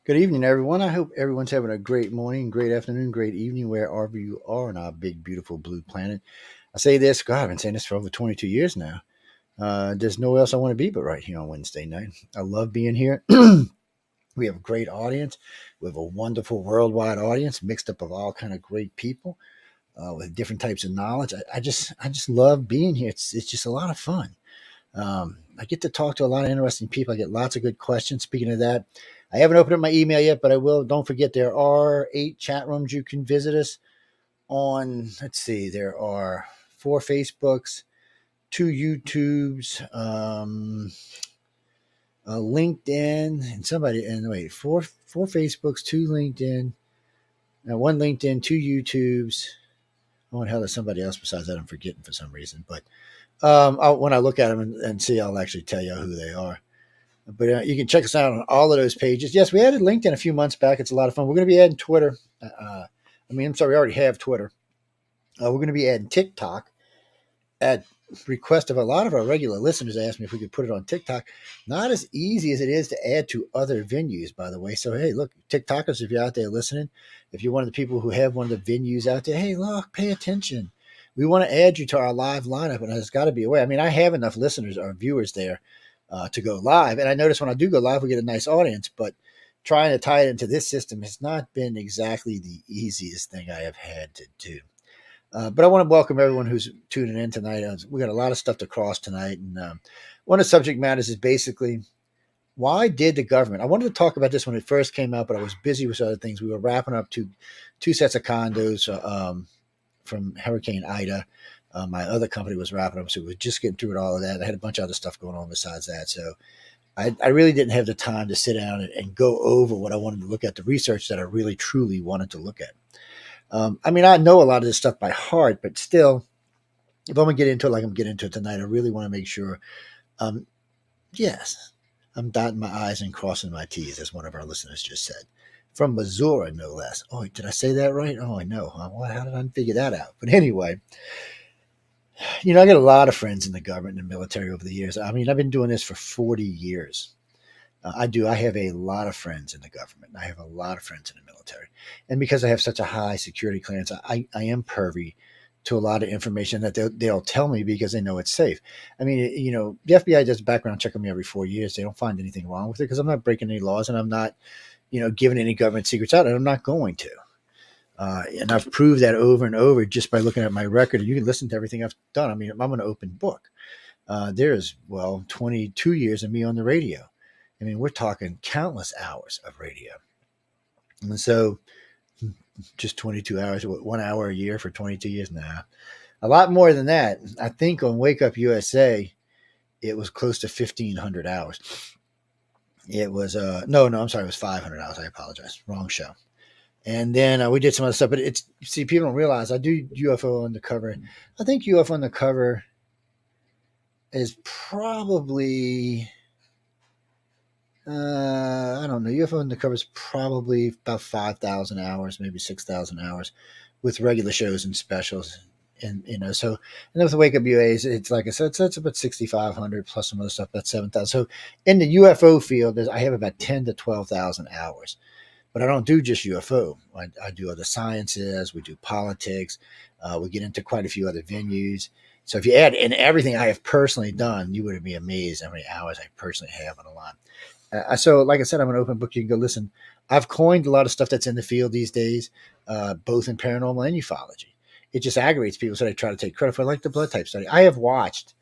Good evening, everyone. I hope everyone's having a great morning, great afternoon, great evening, wherever you are on our big, beautiful blue planet. I say this, God, I've been saying this for over 22 years now. There's nowhere else I want to be but right here on Wednesday night. I love being here. We have a great audience. We have a wonderful worldwide audience mixed up of all kind of great people with different types of knowledge. I just love being here. It's just a lot of fun. I get to talk to a lot of interesting people. I get lots of good questions. Speaking of that, I haven't opened up my email yet, but I will. Don't forget, there are 8 chat rooms you can visit us on. Let's see, there are 4 Facebooks, 2 YouTubes, LinkedIn, and somebody. And wait, four Facebooks, 2 LinkedIn, 1 LinkedIn, 2 YouTubes. Oh, and hell, there's somebody else besides that I'm forgetting for some reason. But when I look at them and see, I'll actually tell you who they are. But you can check us out on all of those pages. Yes, we added LinkedIn a few months back. It's a lot of fun. We're going to be adding Twitter. I'm sorry, we already have Twitter. We're going to be adding TikTok at request of a lot of our regular listeners. Asked me if we could put it on TikTok. Not as easy as it is to add to other venues, by the way. So, hey, look, TikTokers, if you're out there listening, if you're one of the people who have one of the venues out there, hey, look, pay attention. We want to add you to our live lineup, and there's got to be a way. I mean, I have enough listeners or viewers there to go live. And I notice when I do go live, we get a nice audience, but trying to tie it into this system has not been exactly the easiest thing I have had to do. But I want to welcome everyone who's tuning in tonight. We got a lot of stuff to cross tonight. And one of the subject matters is basically, why did the government? I wanted to talk about this when it first came out, but I was busy with other things. We were wrapping up two sets of condos from Hurricane Ida. My other company was wrapping up, so we were just getting through it, all of that. I had a bunch of other stuff going on besides that. So I really didn't have the time to sit down and go over what I wanted to look at, the research that I really, truly wanted to look at. I know a lot of this stuff by heart, but still, if I'm going to get into it like I'm getting into it tonight, I really want to make sure, yes, I'm dotting my I's and crossing my T's, as one of our listeners just said. From Missouri, no less. Oh, did I say that right? Oh, I know. How did I figure that out? But anyway, I got a lot of friends in the government and the military over the years. I mean, I've been doing this for 40 years. I do. I have a lot of friends in the government. I have a lot of friends in the military. And because I have such a high security clearance, I am pervy to a lot of information that they'll tell me because they know it's safe. I mean, the FBI does a background check on me every 4 years. They don't find anything wrong with it because I'm not breaking any laws and I'm not, giving any government secrets out. And I'm not going to. And I've proved that over and over just by looking at my record. You can listen to everything I've done. I mean, I'm an open book. There's, 22 years of me on the radio. I mean, we're talking countless hours of radio. And so just 22 hours, 1 hour a year for 22 years? Nah, a lot more than that. I think on Wake Up USA, it was close to 1,500 hours. It was, no, I'm sorry, it was 500 hours. I apologize. Wrong show. And then we did some other stuff, but people don't realize I do UFO Undercover. I think UFO Undercover is probably, I don't know, UFO Undercover is probably about 5,000 hours, maybe 6,000 hours with regular shows and specials. And, so, and then with the Wake Up UAs, it's like I said, it's about 6,500 plus some other stuff, about 7,000. So in the UFO field, I have about 10 to 12,000 hours. But I don't do just UFO. I do other sciences. We do politics. We get into quite a few other venues. So if you add in everything I have personally done, you would be amazed how many hours I personally have on a lot. So like I said, I'm an open book. You can go listen. I've coined a lot of stuff that's in the field these days, both in paranormal and ufology. It just aggravates people, so they try to take credit for it, like the blood type study. I have watched.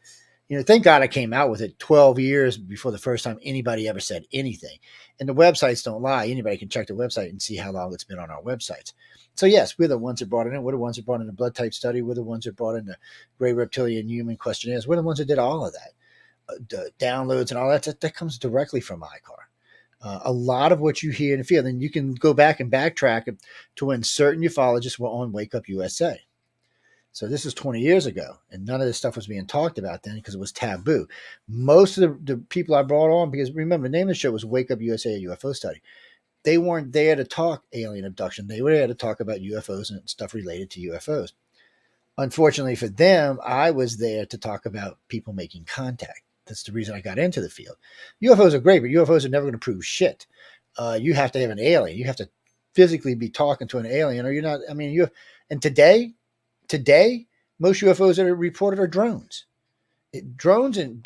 Thank God I came out with it 12 years before the first time anybody ever said anything. And the websites don't lie. Anybody can check the website and see how long it's been on our websites. So, yes, we're the ones that brought it in. We're the ones that brought in the blood type study. We're the ones that brought in the gray reptilian human questionnaires. We're the ones that did all of that. The downloads and all that comes directly from ICAR. A lot of what you hear in the field, and you can go back and backtrack to when certain ufologists were on Wake Up USA. So this is 20 years ago, and none of this stuff was being talked about then because it was taboo. Most of the people I brought on, because remember, the name of the show was Wake Up USA, a UFO study. They weren't there to talk alien abduction. They were there to talk about UFOs and stuff related to UFOs. Unfortunately for them, I was there to talk about people making contact. That's the reason I got into the field. UFOs are great, but UFOs are never going to prove shit. you have to have an alien. You have to physically be talking to an alien, or you're not. I mean, you. And today, most UFOs that are reported are drones. Drones and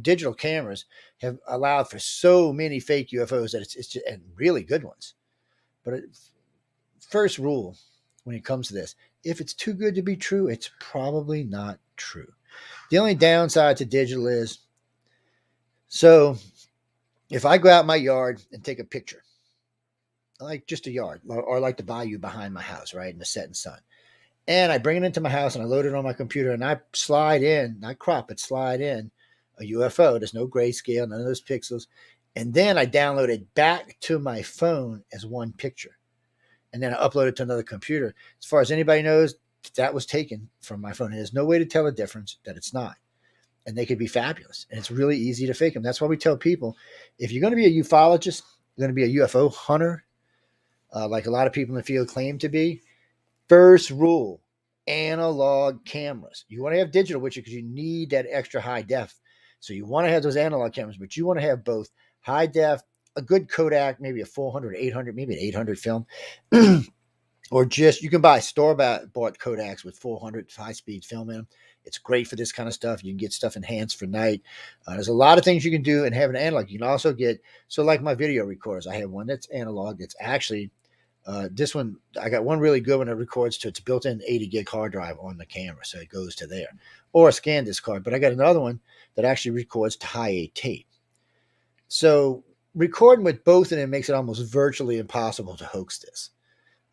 digital cameras have allowed for so many fake UFOs that it's just, and really good ones. But first rule when it comes to this, if it's too good to be true, it's probably not true. The only downside to digital is, so if I go out in my yard and take a picture, like just a yard, or like the bayou behind my house, right, in the setting sun, and I bring it into my house and I load it on my computer and I slide in, not crop it, slide in a UFO. There's no grayscale, none of those pixels. And then I download it back to my phone as one picture. And then I upload it to another computer. As far as anybody knows, that was taken from my phone. And there's no way to tell the difference that it's not. And they could be fabulous. And it's really easy to fake them. That's why we tell people, if you're going to be a ufologist, you're going to be a UFO hunter, like a lot of people in the field claim to be, first rule, analog cameras. You want to have digital with you because you need that extra high def. So you want to have those analog cameras, but you want to have both high def, a good Kodak, maybe a 400, 800, maybe an 800 film, or just you can buy store-bought Kodaks with 400 high-speed film in them. It's great for this kind of stuff. You can get stuff enhanced for night. There's a lot of things you can do and have an analog. You can also get, so like my video recorders, I have one that's analog. That's actually this one, I got one really good one that records to its built-in 80 gig hard drive on the camera, so it goes to there, or a ScanDisk card. But I got another one that actually records to high 8 tape. So recording with both of them makes it almost virtually impossible to hoax this,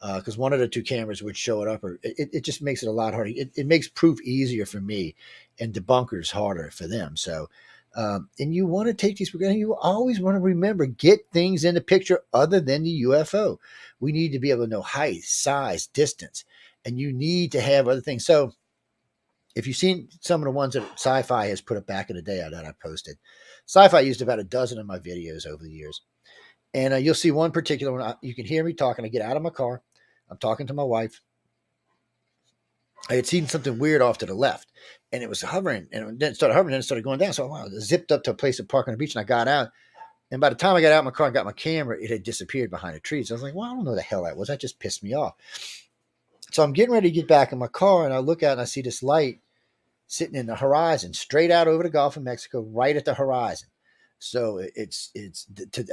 because one of the two cameras would show it up, or it just makes it a lot harder. It makes proof easier for me and debunkers harder for them. So, and you want to take these, you always want to remember, get things in the picture other than the UFO. We need to be able to know height, size, distance, and you need to have other things. So if you've seen some of the ones that Sci-Fi has put up back in the day that I posted, Sci-Fi used about a dozen of my videos over the years. And you'll see one particular one. You can hear me talking. I get out of my car. I'm talking to my wife. I had seen something weird off to the left, and it was hovering, and then it started hovering, and it started going down. So I zipped up to a place to park on the beach, and I got out. And by the time I got out of my car and got my camera, it had disappeared behind the trees. I was like, well, I don't know what the hell that was. That just pissed me off. So I'm getting ready to get back in my car, and I look out and I see this light sitting in the horizon, straight out over the Gulf of Mexico, right at the horizon. So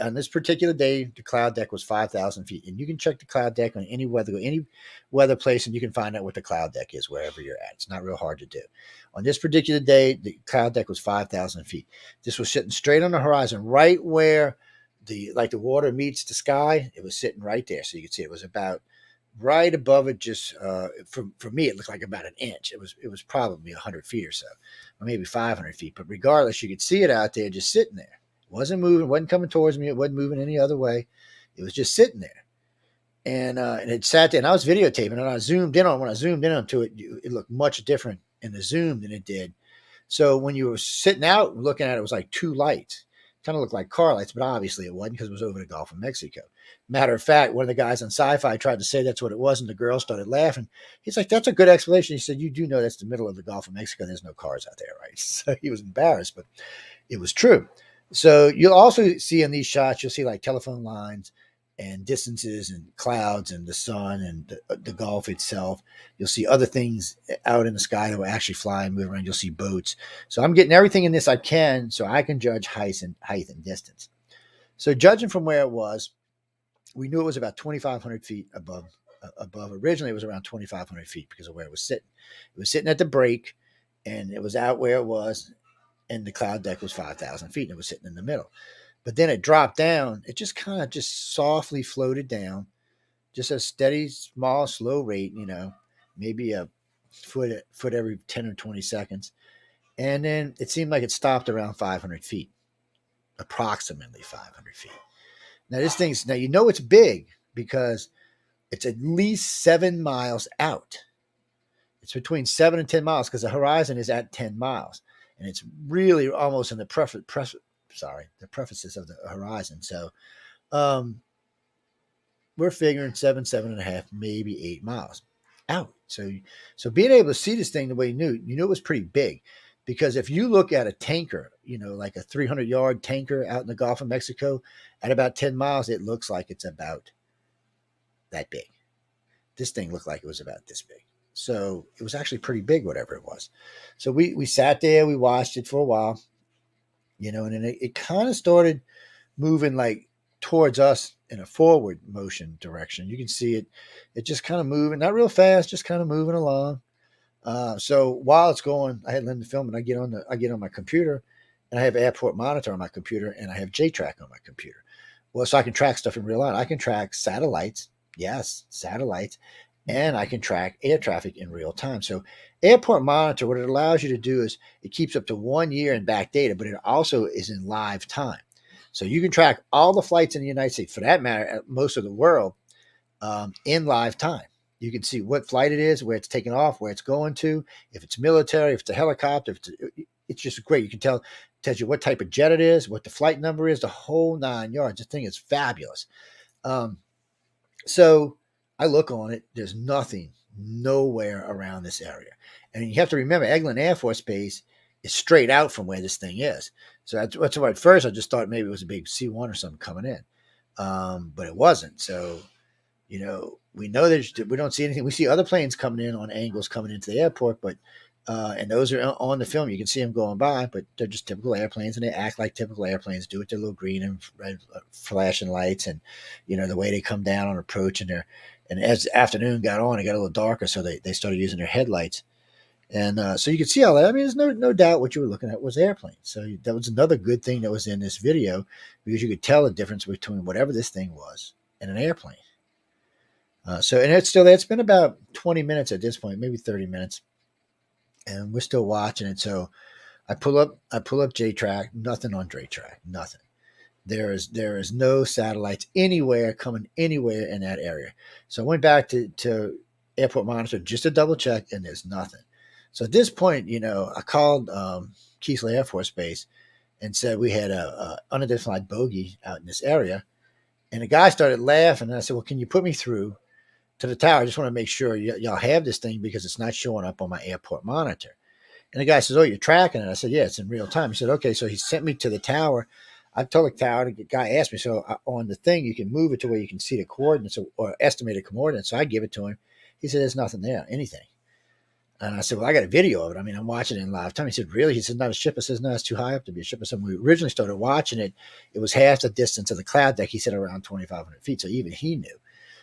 on this particular day, the cloud deck was 5,000 feet, and you can check the cloud deck on any weather place, and you can find out what the cloud deck is wherever you're at. It's not real hard to do. On this particular day, the cloud deck was 5,000 feet. This was sitting straight on the horizon, right where the water meets the sky. It was sitting right there, so you could see it was about right above it. Just for me, it looked like about an inch. It was probably 100 feet or so, or maybe 500 feet. But regardless, you could see it out there, just sitting there. It wasn't moving, wasn't coming towards me. It wasn't moving any other way. It was just sitting there, and it sat there. And I was videotaping, and I zoomed in on. When I zoomed in onto it, it looked much different in the zoom than it did. So when you were sitting out and looking at it, it was like two lights. Kind of looked like car lights, but obviously it wasn't, because it was over the Gulf of Mexico. Matter of fact, one of the guys on Sci-Fi tried to say that's what it was, and the girl started laughing. He's like, that's a good explanation. He said, you do know that's the middle of the Gulf of Mexico. There's no cars out there, right? So he was embarrassed, but it was true. So you'll also see in these shots, you'll see like telephone lines and distances and clouds and the sun and the Gulf itself. You'll see other things out in the sky that will actually fly and move around. You'll see boats. So I'm getting everything in this I can, so I can judge height and distance. So judging from where it was, we knew it was about 2,500 feet above. Originally, it was around 2,500 feet because of where it was sitting. It was sitting at the break, and it was out where it was, and the cloud deck was 5,000 feet, and it was sitting in the middle. But then it dropped down. It just kind of just softly floated down, just a steady, small, slow rate, maybe a foot every 10 or 20 seconds. And then it seemed like it stopped around 500 feet, approximately 500 feet. Now, it's big because it's at least 7 miles out. It's between 7 and 10 miles because the horizon is at 10 miles. And it's really almost in the prefaces of the horizon. So we're figuring 7.5, maybe 8 miles out. So being able to see this thing the way you knew it was pretty big, Because if you look at a tanker, like a 300-yard tanker out in the Gulf of Mexico at about 10 miles, it looks like it's about that big. This thing looked like it was about this big. So it was actually pretty big, whatever it was. So we sat there, we watched it for a while, and then it kind of started moving like towards us in a forward motion direction. You can see it just kind of moving, not real fast, just kind of moving along. So while it's going, I had Linda film, and I get on my computer, and I have Airport Monitor on my computer, and I have JTrack on my computer. Well, so I can track stuff in real time. I can track satellites, yes, satellites, and I can track air traffic in real time. So Airport Monitor, what it allows you to do is it keeps up to 1 year in back data, but it also is in live time. So you can track all the flights in the United States, for that matter, most of the world, in live time. You can see what flight it is, where it's taking off, where it's going to, if it's military, if it's a helicopter. It's just great. You can tells you what type of jet it is, what the flight number is, the whole 9 yards. The thing is fabulous. So I look on it. There's nothing, nowhere around this area. And you have to remember, Eglin Air Force Base is straight out from where this thing is. So that's why at first I just thought maybe it was a big C-1 or something coming in. But it wasn't. So, we know that we don't see anything. We see other planes coming in on angles coming into the airport, but and those are on the film. You can see them going by, but they're just typical airplanes, and they act like typical airplanes do with their little green and red flashing lights, and the way they come down on approach, and as the afternoon got on, it got a little darker, so they started using their headlights, and so you could see all that. I mean, there's no doubt what you were looking at was airplanes. So that was another good thing that was in this video, because you could tell the difference between whatever this thing was and an airplane. And it's still there. It's been about 20 minutes at this point, maybe 30 minutes, and we're still watching it. So I pull up JTrack, nothing on JTrack, nothing. There is no satellites anywhere coming anywhere in that area. So I went back to Airport Monitor just to double check, and there's nothing. So at this point, I called Keesler Air Force Base and said we had a unidentified bogey out in this area, and the guy started laughing, and I said, well, can you put me through to the tower? I just want to make sure y'all have this thing, because it's not showing up on my Airport Monitor. And the guy says, oh, you're tracking it? I said, yeah, it's in real time. He said, okay. So he sent me to the tower. I told the tower, the guy asked me, so on the thing, you can move it to where you can see the coordinates or estimated coordinates. So I give it to him. He said, there's nothing there, anything. And I said, well, I got a video of it. I mean, I'm watching it in live time. He said, really? He said, not a ship. I says, no, it's too high up to be a ship. I said, when we originally started watching it, it was half the distance of the cloud deck. He said around 2,500 feet. So even he knew.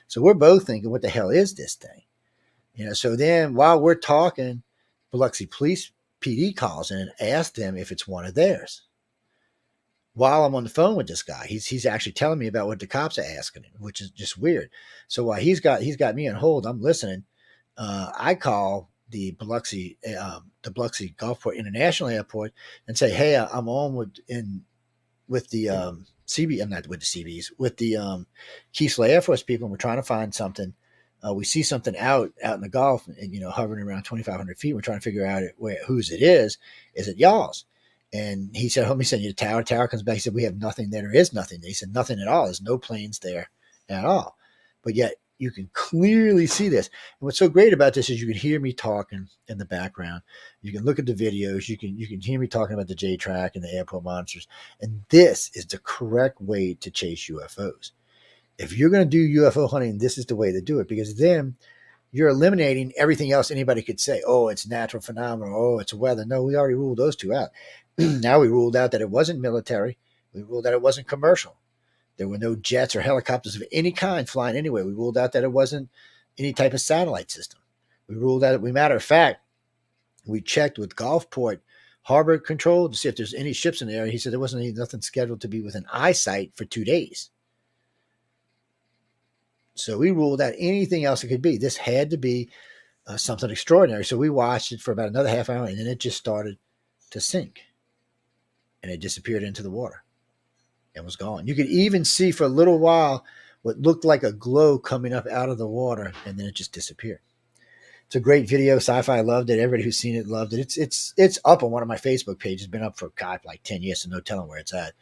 So we're both thinking, what the hell is this thing? So then while we're talking, Biloxi Police PD calls in and asks them if it's one of theirs. While I'm on the phone with this guy, he's actually telling me about what the cops are asking him, which is just weird. So while he's got me on hold, I'm listening. I call the Biloxi Gulfport International Airport and say, hey, I'm on with the CB. I'm not with the CBs, with the Keesler Air Force people, and we're trying to find something. We see something out in the Gulf, and hovering around 2,500 feet. We're trying to figure out whose it is. Is it y'all's? And he said, "Let me send you the tower." Tower comes back. He said, "We have nothing there. There is nothing." He said, "Nothing at all. There's no planes there at all." But yet you can clearly see this. And what's so great about this is you can hear me talking in the background. You can look at the videos. You can hear me talking about the JTrack and the airport monitors. And this is the correct way to chase UFOs. If you're going to do UFO hunting, this is the way to do it, because then you're eliminating everything else anybody could say. Oh, it's natural phenomenon. Oh, it's weather. No, we already ruled those two out. Now we ruled out that it wasn't military. We ruled out it wasn't commercial. There were no jets or helicopters of any kind flying anywhere. We ruled out that it wasn't any type of satellite system. We ruled out, matter of fact, we checked with Gulfport Harbor Control to see if there's any ships in the area. He said there wasn't nothing scheduled to be within eyesight for 2 days. So we ruled out anything else it could be. This had to be something extraordinary. So we watched it for about another half hour, and then it just started to sink. And it disappeared into the water and was gone. You could even see for a little while what looked like a glow coming up out of the water, and then it just disappeared. It's a great video. Sci-Fi loved it. Everybody who's seen it loved it. It's up on one of my Facebook pages. It's been up for like 10 years, so no telling where it's at.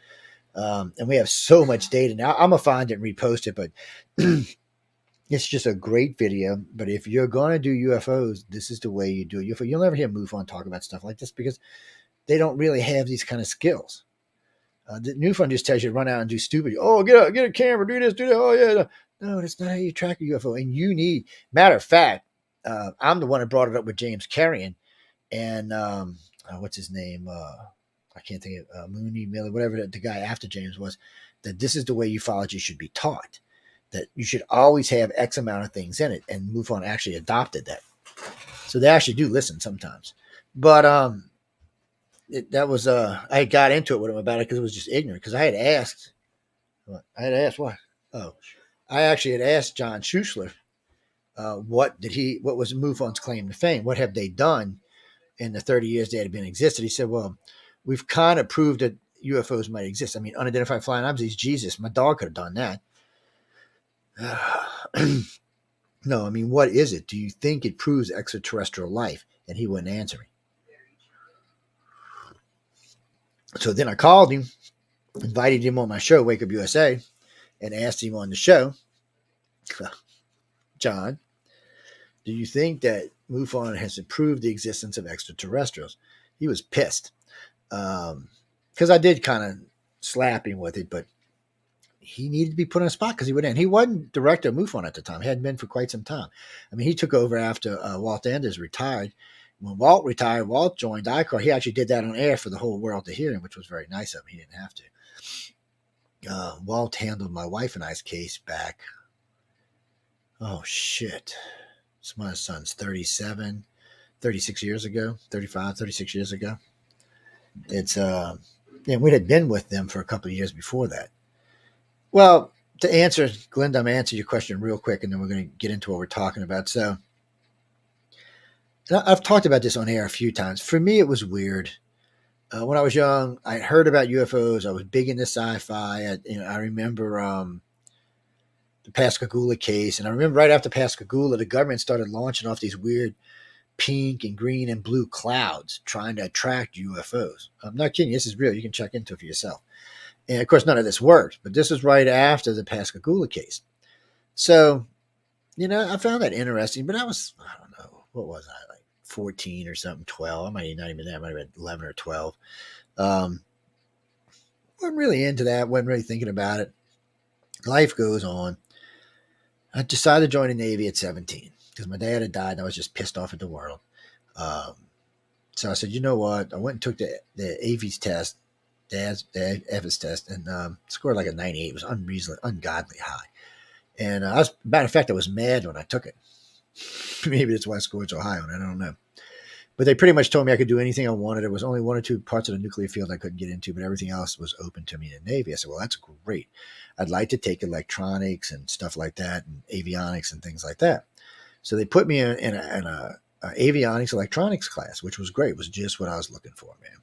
And we have so much data now. I'm gonna find it and repost it, but It's just a great video. But if you're going to do UFOs, this is the way you do it. UFO. You'll never hear MUFON talk about stuff like this because they don't really have these kind of skills. The MUFON just tells you to run out and do stupid. Oh, get a camera, do this, do that. Oh, yeah. No, that's not how you track a UFO. And you need, matter of fact, I'm the one that brought it up with James Carrion and what's his name? I can't think of Mooney Miller, whatever the guy after James was. That this is the way ufology should be taught. That you should always have X amount of things in it, and MUFON actually adopted that. So they actually do listen sometimes. But that was I got into it with him about it because it was just ignorant. Because I had asked what? Oh, I actually had asked John Schuessler, what was MUFON's claim to fame? What have they done in the 30 years they had been existed? He said, well, we've kind of proved that UFOs might exist. I mean, unidentified flying objects, Jesus, my dog could have done that. No, I mean, what is it? Do you think it proves extraterrestrial life? And he wouldn't answer me. So then I called him, invited him on my show, Wake Up USA, and asked him on the show, John, do you think that MUFON has proved the existence of extraterrestrials? He was pissed because I did kind of slap him with it, but he needed to be put on a spot because he went in. He wasn't director of MUFON at the time. He hadn't been for quite some time. I mean, he took over after Walt Anders retired. When Walt retired, Walt joined ICAR. He actually did that on air for the whole world to hear him, which was very nice of him. He didn't have to. Walt handled my wife and I's case back. Oh, shit. It's my son's 37, 36 years ago, 35, 36 years ago. It's, we had been with them for a couple of years before that. Well, to answer, Glenda, I'm going to answer your question real quick, and then we're going to get into what we're talking about. So, I've talked about this on air a few times. For me, it was weird. When I was young, I heard about UFOs. I was big into sci-fi. I remember the Pascagoula case, and I remember right after Pascagoula, the government started launching off these weird pink and green and blue clouds trying to attract UFOs. I'm not kidding. This is real. You can check into it for yourself. And of course, none of this worked, but this was right after the Pascagoula case. So, I found that interesting, but I don't know, what was I, like 14 or something, 12? I might not even that. I might have been 11 or 12. Wasn't really into that. Wasn't really thinking about it. Life goes on. I decided to join the Navy at 17 because my dad had died and I was just pissed off at the world. So I said, you know what? I went and took the AV's test, the EVIS test, and scored like a 98. It was ungodly high. And matter of fact, I was mad when I took it. Maybe that's why I scored so high on it. I don't know. But they pretty much told me I could do anything I wanted. There was only one or two parts of the nuclear field I couldn't get into, but everything else was open to me in the Navy. I said, well, that's great. I'd like to take electronics and stuff like that, and avionics and things like that. So they put me in a avionics electronics class, which was great. It was just what I was looking for, man.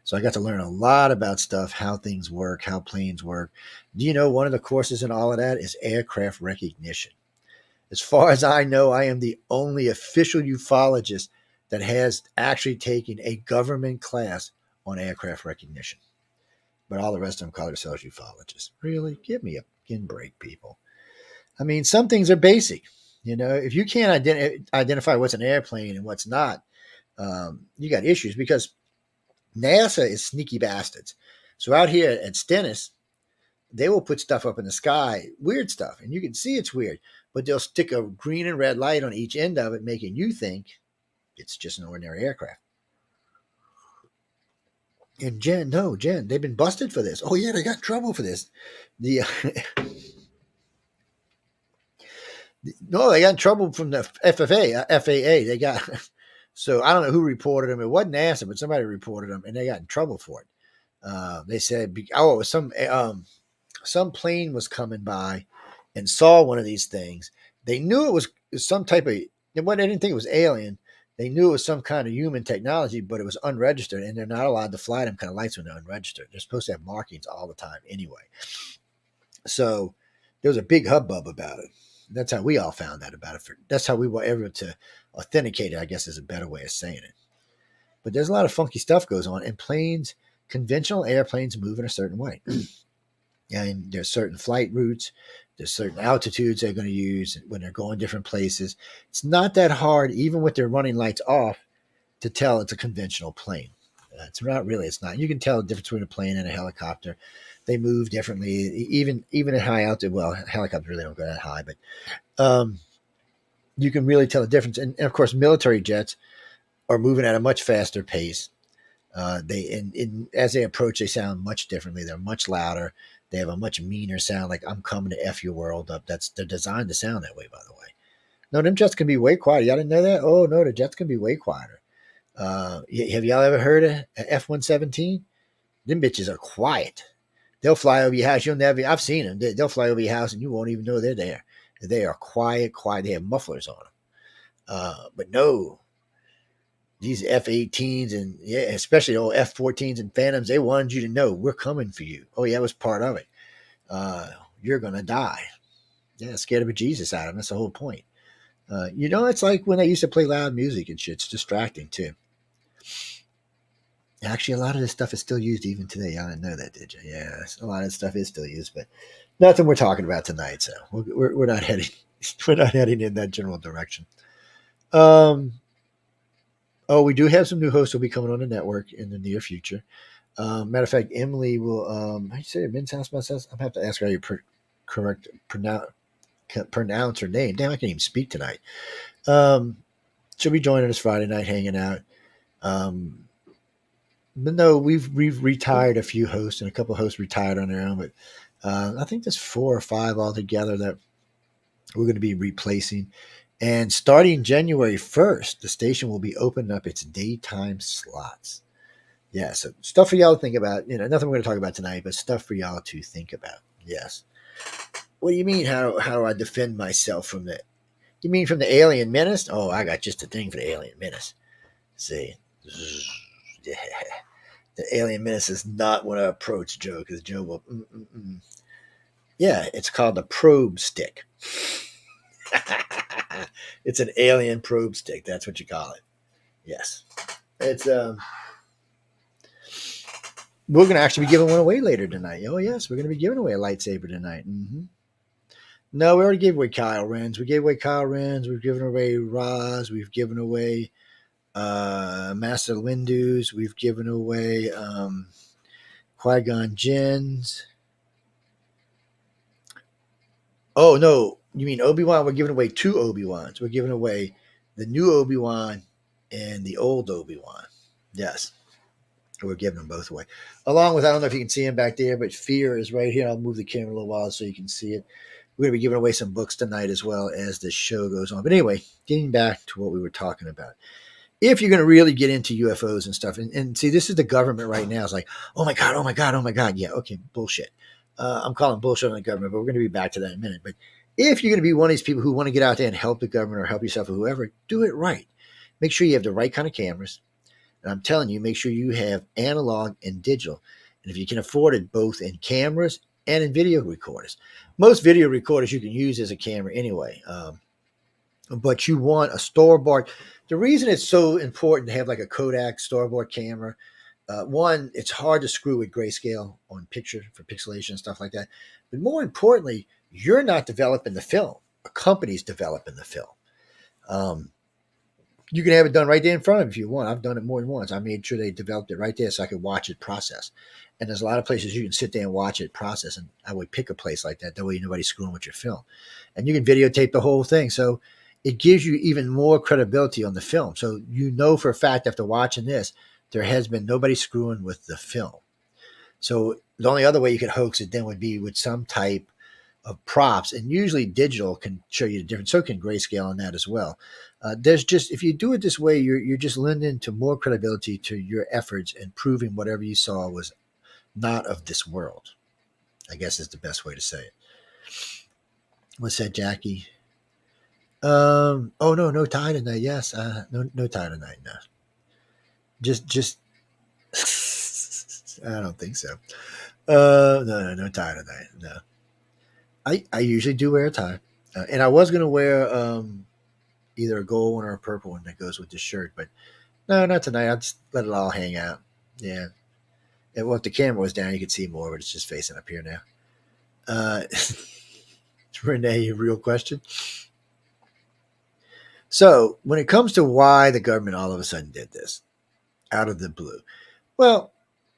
So I got to learn a lot about stuff, how things work, how planes work. Do you know one of the courses in all of that is aircraft recognition? As far as I know, I am the only official ufologist that has actually taken a government class on aircraft recognition. But all the rest of them call themselves ufologists. Really? Give me a fucking break, people. I mean, some things are basic. If you can't identify what's an airplane and what's not, you got issues because NASA is sneaky bastards. So out here at Stennis, they will put stuff up in the sky, weird stuff, and you can see it's weird, but they'll stick a green and red light on each end of it, making you think it's just an ordinary aircraft. And Jen, they've been busted for this. Oh yeah, they got in trouble for this. No, they got in trouble from the FAA. They got, so I don't know who reported them. It wasn't NASA, but somebody reported them, and they got in trouble for it. They said, it was some plane was coming by and saw one of these things. They knew it was some type of, they didn't think it was alien. They knew it was some kind of human technology, but it was unregistered, and they're not allowed to fly them kind of lights when they're unregistered. They're supposed to have markings all the time anyway. So there was a big hubbub about it. That's how we all found out about it. That's how we were able to authenticate it, I guess is a better way of saying it. But there's a lot of funky stuff goes on, and conventional airplanes move in a certain way. And there's certain flight routes, there's certain altitudes they're going to use when they're going different places. It's not that hard, even with their running lights off, to tell it's a conventional plane. It's not really. It's not. You can tell the difference between a plane and a helicopter. They move differently, even at high altitude. Well, helicopters really don't go that high, but you can really tell the difference. And of course, military jets are moving at a much faster pace. As they approach, they sound much differently. They're much louder. They have a much meaner sound, like "I'm coming to f your world up." They're designed to sound that way, by the way. No, them jets can be way quieter. Y'all didn't know that? Oh no, the jets can be way quieter. Have y'all ever heard of an F-117? Them bitches are quiet. They'll fly over your house. You'll never. I've seen them. They'll fly over your house, and you won't even know they're there. They are quiet, quiet. They have mufflers on them. But no, these F-18s and yeah, especially old F-14s and Phantoms, they wanted you to know we're coming for you. Oh yeah, it was part of it. You're gonna die. Yeah, scared of Jesus out of them. That's the whole point. It's like when I used to play loud music and shit. It's distracting too. Actually, a lot of this stuff is still used even today. I didn't know that, did you? Yeah, a lot of this stuff is still used, but nothing we're talking about tonight. So we're not heading we're not heading in that general direction. Um, oh, we do have some new hosts will be coming on the network in the near future. Matter of fact, Emily will. How you say it? Men's House, my house. I'm gonna have to ask her how you pronounce her name. Damn, I can't even speak tonight. Um, she'll be joining us Friday night, hanging out. Um, but no, we've retired a few hosts, and a couple of hosts retired on their own. But I think there's 4 or 5 altogether that we're going to be replacing. And starting January 1st, the station will be opening up its daytime slots. Yeah, so stuff for y'all to think about. Nothing we're going to talk about tonight, but stuff for y'all to think about. Yes. What do you mean? How do I defend myself from that? You mean from the alien menace? Oh, I got just a thing for the alien menace. See, yeah. The alien menace is not when I approach Joe, because Joe will. Yeah, it's called the probe stick. It's an alien probe stick. That's what you call it. Yes, it's We're gonna actually be giving one away later tonight. Oh yes, we're gonna be giving away a lightsaber tonight. No, we already gave away Kyle Renz. We gave away Kyle Renz. We've given away Roz. We've given away Master Windu's. We've given away Qui-Gon Jinn's. Oh no, you mean Obi-Wan? We're giving away 2 Obi-Wans. We're giving away the new Obi-Wan and the old Obi-Wan. Yes. We're giving them both away. Along with, I don't know if you can see him back there, but Fear is right here. I'll move the camera a little while so you can see it. We're going to be giving away some books tonight as well as the show goes on. But anyway, getting back to what we were talking about. If you're going to really get into UFOs and stuff, and see, this is the government right now. It's like, oh my God, oh my God, oh my God. Yeah, okay, bullshit. I'm calling bullshit on the government, but we're going to be back to that in a minute. But if you're going to be one of these people who want to get out there and help the government or help yourself or whoever, do it right. Make sure you have the right kind of cameras. And I'm telling you, make sure you have analog and digital. And if you can afford it, both in cameras and in video recorders. Most video recorders you can use as a camera anyway. But you want a store-bought. The reason it's so important to have like a Kodak store-bought camera, one, it's hard to screw with grayscale on picture for pixelation and stuff like that. But more importantly, you're not developing the film. A company's developing the film. You can have it done right there in front of you if you want. I've done it more than once. I made sure they developed it right there so I could watch it process. And there's a lot of places you can sit there and watch it process. And I would pick a place like that. That way nobody's screwing with your film. And you can videotape the whole thing. So it gives you even more credibility on the film. So you know for a fact after watching this, there has been nobody screwing with the film. So the only other way you could hoax it then would be with some type of props, and usually digital can show you the difference. So can grayscale on that as well. There's just, if you do it this way, you're just lending to more credibility to your efforts and proving whatever you saw was not of this world, I guess is the best way to say it. What's that, Jackie? Oh no tie tonight. Yes. No tie tonight. No. Just I don't think so. No tie tonight. No. I usually do wear a tie, and I was gonna wear either a gold one or a purple one that goes with the shirt, but no, not tonight. I'll just let it all hang out. Yeah. And well, if the camera was down, you could see more, but it's just facing up here now. Uh, Renee, a real question. So, when it comes to why the government all of a sudden did this out of the blue, well,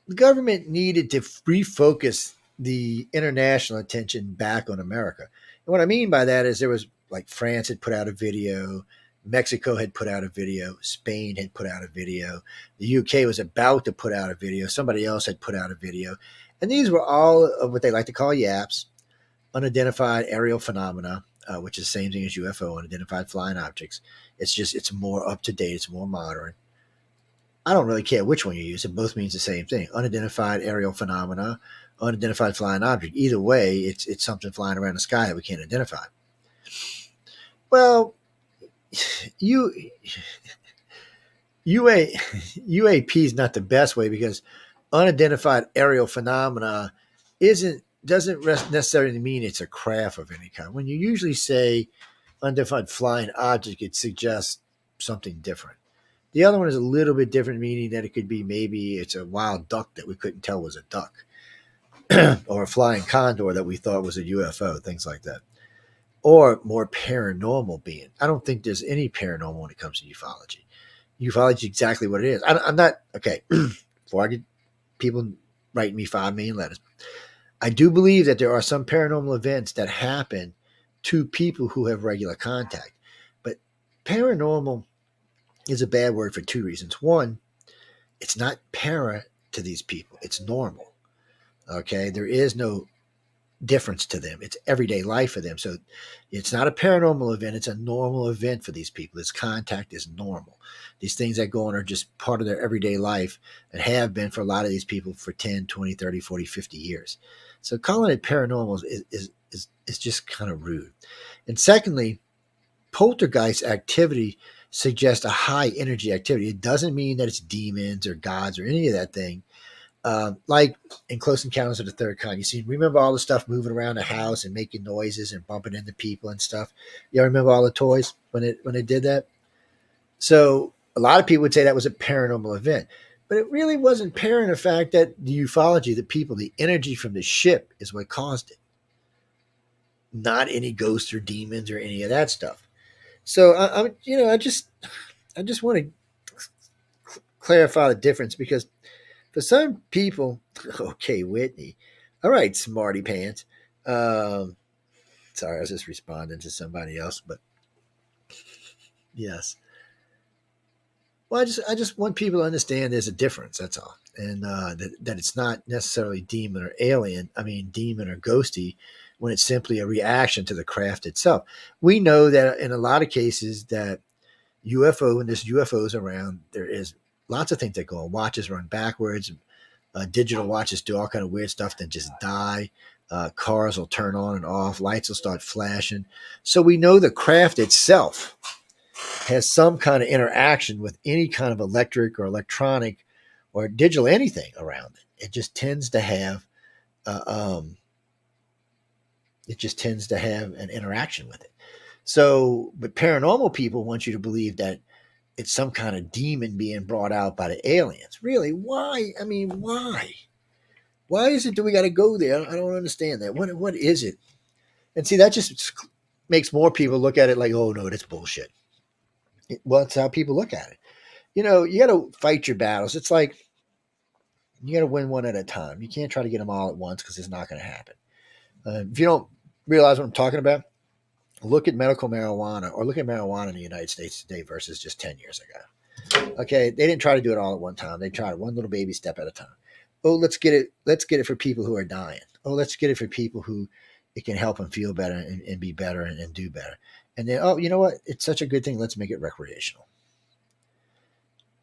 the government needed to refocus the international attention back on America. And what I mean by that is there was like France had put out a video, Mexico had put out a video, Spain had put out a video, the UK was about to put out a video, somebody else had put out a video. And these were all of what they like to call YAPs, unidentified aerial phenomena, which is the same thing as UFO, unidentified flying objects. It's more up to date, it's more modern. I don't really care which one you use. It both means the same thing. Unidentified aerial phenomena, unidentified flying object. Either way, it's something flying around the sky that we can't identify. Well, you UAP is not the best way because unidentified aerial phenomena doesn't necessarily mean it's a craft of any kind. When you usually say unidentified flying object, it suggests something different. The other one is a little bit different, meaning that it could be maybe it's a wild duck that we couldn't tell was a duck, or a flying condor that we thought was a UFO, things like that, or more paranormal being. I don't think there's any paranormal when it comes to ufology. Ufology is exactly what it is. I'm not okay. Before I get people writing me 5 million letters, I do believe that there are some paranormal events that happen to people who have regular contact, but paranormal is a bad word for 2 reasons. One, it's not para to these people. It's normal. Okay. There is no difference to them. It's everyday life for them. So it's not a paranormal event. It's a normal event for these people. This contact is normal. These things that go on are just part of their everyday life and have been for a lot of these people for 10, 20, 30, 40, 50 years. So calling it paranormal is just kind of rude. And secondly, poltergeist activity suggests a high energy activity. It doesn't mean that it's demons or gods or any of that thing. Like in Close Encounters of the Third Kind, remember all the stuff moving around the house and making noises and bumping into people and stuff. You remember all the toys when it did that? So a lot of people would say that was a paranormal event, but it really wasn't para in the fact that the ufology, the people, the energy from the ship is what caused it, not any ghosts or demons or any of that stuff. So I just want to clarify the difference because for some people, okay, Whitney, all right, smarty pants. Sorry, I was just responding to somebody else, but yes. Well, I just want people to understand there's a difference. That's all, and that it's not necessarily demon or alien. I mean, demon or ghosty, when it's simply a reaction to the craft itself. We know that in a lot of cases that when there's UFOs around, there is lots of things that go on. Watches run backwards. Digital watches do all kind of weird stuff, then just die. Cars will turn on and off. Lights will start flashing. So we know the craft itself has some kind of interaction with any kind of electric or electronic or digital anything around it. Uh, um, it just tends to have an interaction with it. So, but paranormal people want you to believe that it's some kind of demon being brought out by the aliens. Really? Why? I mean, why? Why is it that we got to go there? I don't understand that. What is it? And see, that just makes more people look at it like, oh no, that's bullshit. Well, it's how people look at it. You got to fight your battles. It's like you got to win one at a time. You can't try to get them all at once because it's not going to happen. If you don't realize what I'm talking about, look at medical marijuana or look at marijuana in the United States today versus just 10 years ago. Okay, they didn't try to do it all at one time. They tried one little baby step at a time. Oh, let's get it. Let's get it for people who are dying. Oh, let's get it for people who it can help them feel better and be better and do better. And then, oh, you know what? It's such a good thing. Let's make it recreational.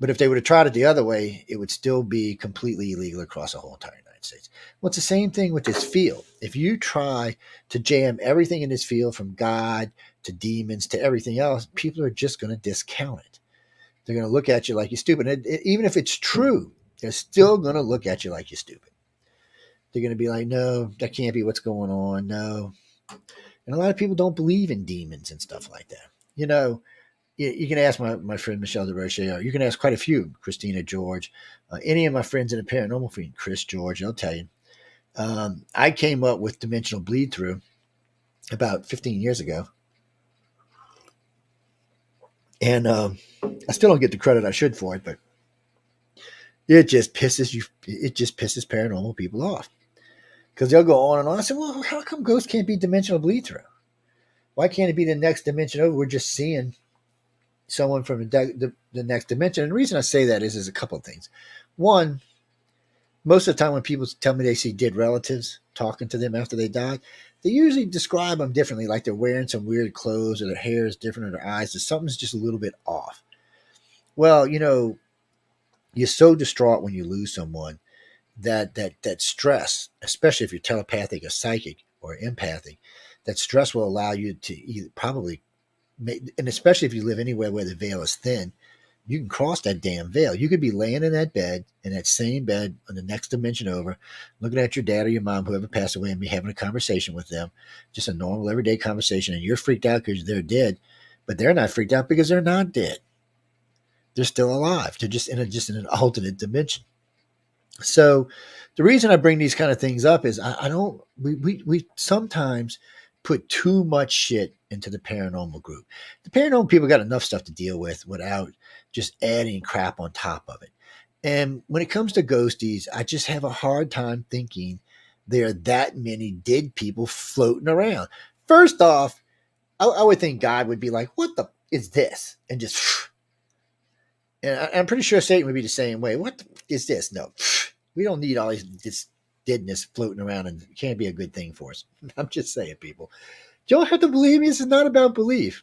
But if they would have tried it the other way, it would still be completely illegal across the whole entire United States. Well, it's the same thing with this field. If you try to jam everything in this field from God to demons to everything else, people are just going to discount it. They're going to look at you like you're stupid. Even if it's true, they're still going to look at you like you're stupid. They're going to be like, no, that can't be what's going on. No. And a lot of people don't believe in demons and stuff like that. You can ask my friend Michelle DeRoche, you can ask quite a few, Christina George, any of my friends in the paranormal field, Chris George, they'll tell you. I came up with dimensional bleed through about 15 years ago, and I still don't get the credit I should for it, but it just pisses you. It just pisses paranormal people off because they'll go on and on. I said, "Well, how come ghosts can't be dimensional bleed through? Why can't it be the next dimension over? We're just seeing someone from the next dimension." And the reason I say that is a couple of things. One, most of the time when people tell me they see dead relatives talking to them after they died, they usually describe them differently, like they're wearing some weird clothes or their hair is different or their eyes, or something's just a little bit off. Well, you're so distraught when you lose someone that stress, especially if you're telepathic or psychic or empathic, that stress will allow you to either probably make, and especially if you live anywhere where the veil is thin, you can cross that damn veil. You could be laying in that bed, in that same bed on the next dimension over, looking at your dad or your mom, whoever passed away, and be having a conversation with them, just a normal everyday conversation, and you're freaked out because they're dead, but they're not freaked out because they're not dead. They're still alive. They're just in an alternate dimension. So the reason I bring these kind of things up is I don't we sometimes put too much shit into the paranormal group. The paranormal people got enough stuff to deal with without just adding crap on top of it. And when it comes to ghosties, I just have a hard time thinking there are that many dead people floating around. First off, I would think God would be like, "What the is this?" and just and I'm pretty sure Satan would be the same way. What is this? No, we don't need all this deadness floating around, and it can't be a good thing for us. I'm just saying, people. You don't have to believe me. This is not about belief.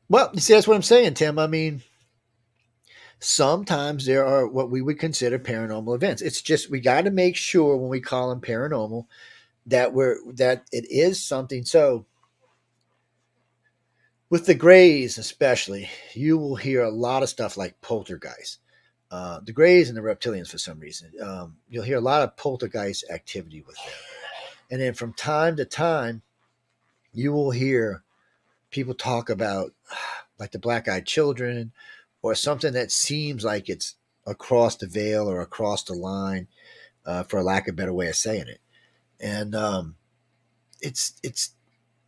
Well, you see, that's what I'm saying, Tim. I mean, sometimes there are what we would consider paranormal events. It's just we got to make sure when we call them paranormal that it is something. So with the Greys, especially, you will hear a lot of stuff like poltergeist. The Greys and the reptilians, for some reason, you'll hear a lot of poltergeist activity with them. And then from time to time, you will hear people talk about like the black eyed children or something that seems like it's across the veil or across the line, for a lack of a better way of saying it. And it's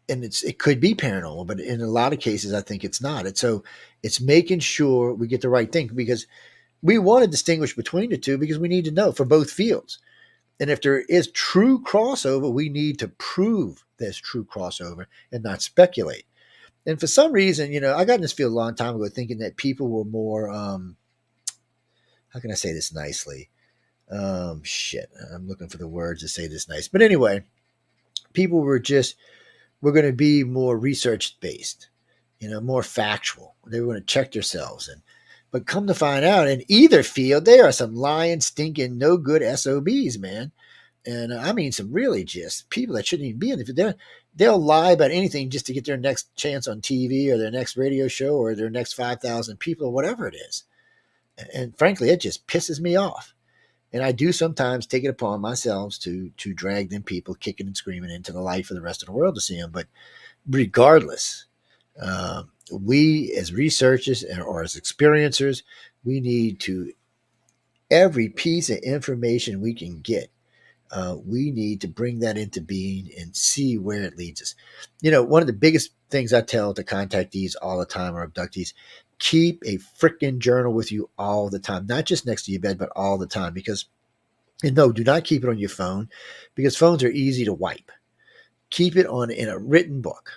it could be paranormal, but in a lot of cases, I think it's not. And so it's making sure we get the right thing because we want to distinguish between the two because we need to know for both fields. And if there is true crossover, we need to prove there's true crossover and not speculate. And for some reason, I got in this field a long time ago thinking that people were more, how can I say this nicely? Shit, I'm looking for the words to say this nice. But anyway, people we're going to be more research based, more factual. They were going to check themselves. But come to find out, in either field, they are some lying, stinking, no good SOBs, man. And I mean, some really just people that shouldn't even be in the field. They'll lie about anything just to get their next chance on TV or their next radio show or their next 5,000 people or whatever it is. And frankly, it just pisses me off. And I do sometimes take it upon myself to drag them people kicking and screaming into the light for the rest of the world to see them. But regardless, we as researchers or as experiencers, we need to every piece of information we can get. We need to bring that into being and see where it leads us. One of the biggest things I tell to contactees all the time or abductees, keep a freaking journal with you all the time, not just next to your bed, but all the time. Because, and no, do not keep it on your phone because phones are easy to wipe. Keep it in a written book.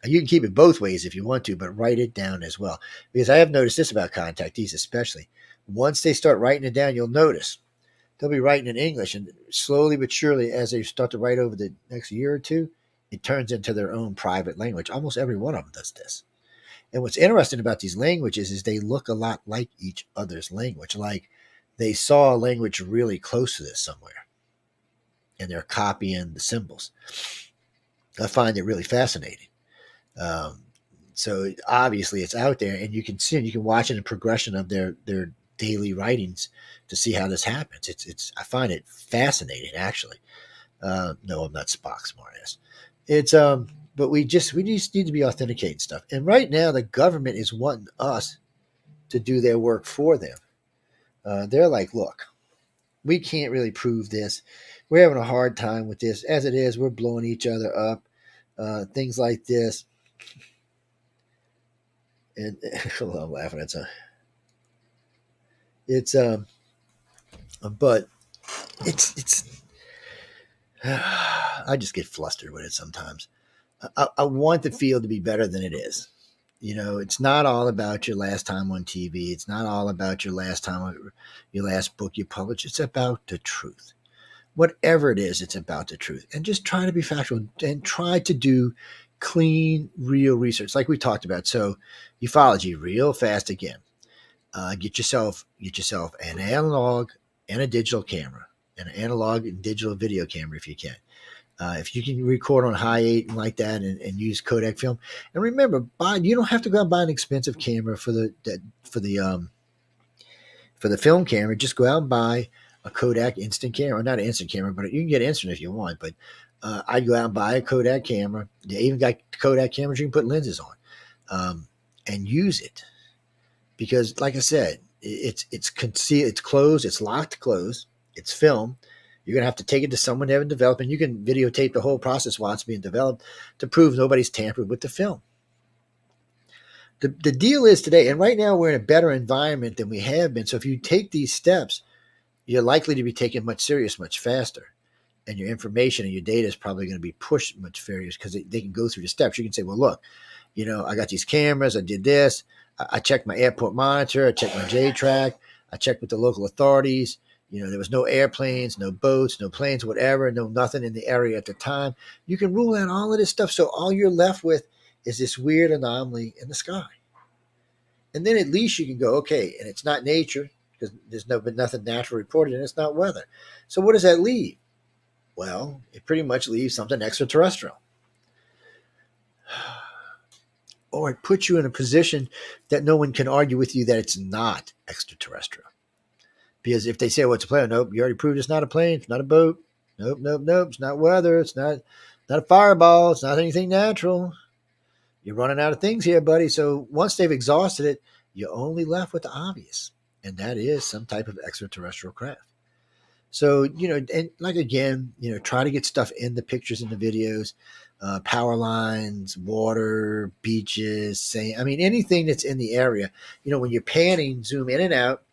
You can keep it both ways if you want to, but write it down as well. Because I have noticed this about contactees, especially. Once they start writing it down, you'll notice they'll be writing in English, and slowly but surely, as they start to write over the next year or two, it turns into their own private language. Almost every one of them does this. And what's interesting about these languages is they look a lot like each other's language. Like they saw a language really close to this somewhere, and they're copying the symbols. I find it really fascinating. Um, so obviously it's out there, and you can see, you can watch it in progression of their daily writings to see how this happens. It's I find it fascinating, actually. No, I'm not Spock, smartass. It's but we just need to be authenticating stuff. And right now, the government is wanting us to do their work for them. They're like, look. We can't really prove this. We're having a hard time with this. As it is, we're blowing each other up. Things like this. And I'm laughing. It's but it's. I just get flustered with it sometimes. I want the field to be better than it is. You know, it's not all about your last time on TV. It's not all about your last book you published. It's about the truth. Whatever it is, it's about the truth. And just try to be factual and try to do clean, real research, like we talked about. So, ufology, real fast again. Get yourself an analog and a digital camera, an analog and digital video camera if you can. If you can record on high eight and like that, and use Kodak film, and remember, you don't have to go out and buy an expensive camera for the for the film camera. Just go out and buy a Kodak instant camera, not an instant camera, but you can get instant if you want. But I'd go out and buy a Kodak camera. They even got Kodak cameras you can put lenses on, and use it because, like I said, it's concealed, it's closed, it's locked, closed, it's film. You're gonna have to take it to someone to have it developed, and you can videotape the whole process while it's being developed to prove nobody's tampered with the film. The deal is today, and right now we're in a better environment than we have been. So if you take these steps, you're likely to be taken much faster, and your information and your data is probably going to be pushed much further because they can go through the steps. You can say, well, look, I got these cameras, I did this, I checked my airport monitor, I checked my J track, I checked with the local authorities. There was no airplanes, no boats, no planes, whatever, no nothing in the area at the time. You can rule out all of this stuff. So all you're left with is this weird anomaly in the sky. And then at least you can go, okay, and it's not nature because there's been nothing natural reported, and it's not weather. So what does that leave? Well, it pretty much leaves something extraterrestrial. Or it puts you in a position that no one can argue with you that it's not extraterrestrial. Because if they say, well, it's a plane, nope, you already proved it's not a plane, it's not a boat. Nope, nope, nope, it's not weather, it's not a fireball, it's not anything natural. You're running out of things here, buddy. So once they've exhausted it, you're only left with the obvious, and that is some type of extraterrestrial craft. So, and like again, try to get stuff in the pictures and the videos, power lines, water, beaches, anything that's in the area. When you're panning, zoom in and out,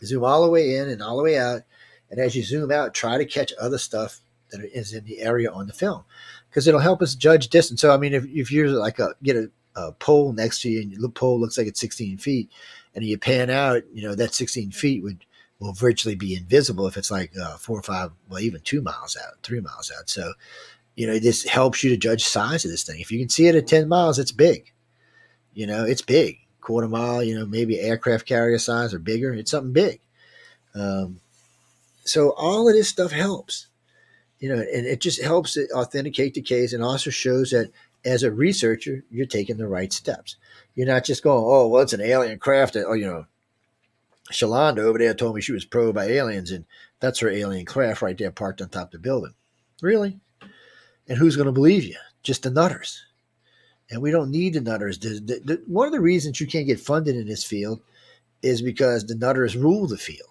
zoom all the way in and all the way out. And as you zoom out, try to catch other stuff that is in the area on the film because it'll help us judge distance. So, if you're like get a pole next to you and the pole looks like it's 16 feet and you pan out, that 16 feet will virtually be invisible if it's like 4 or 5, well, even 2 miles out, 3 miles out. So, this helps you to judge size of this thing. If you can see it at 10 miles, it's big. It's big. Quarter mile, maybe aircraft carrier size or bigger. It's something big. So all of this stuff helps, and it just helps it authenticate the case and also shows that as a researcher, you're taking the right steps. You're not just going, oh, well, it's an alien craft. Shalonda over there told me she was probed by aliens, and that's her alien craft right there parked on top of the building. Really? And who's going to believe you? Just the nutters. And we don't need the nutters. One of the reasons you can't get funded in this field is because the nutters rule the field.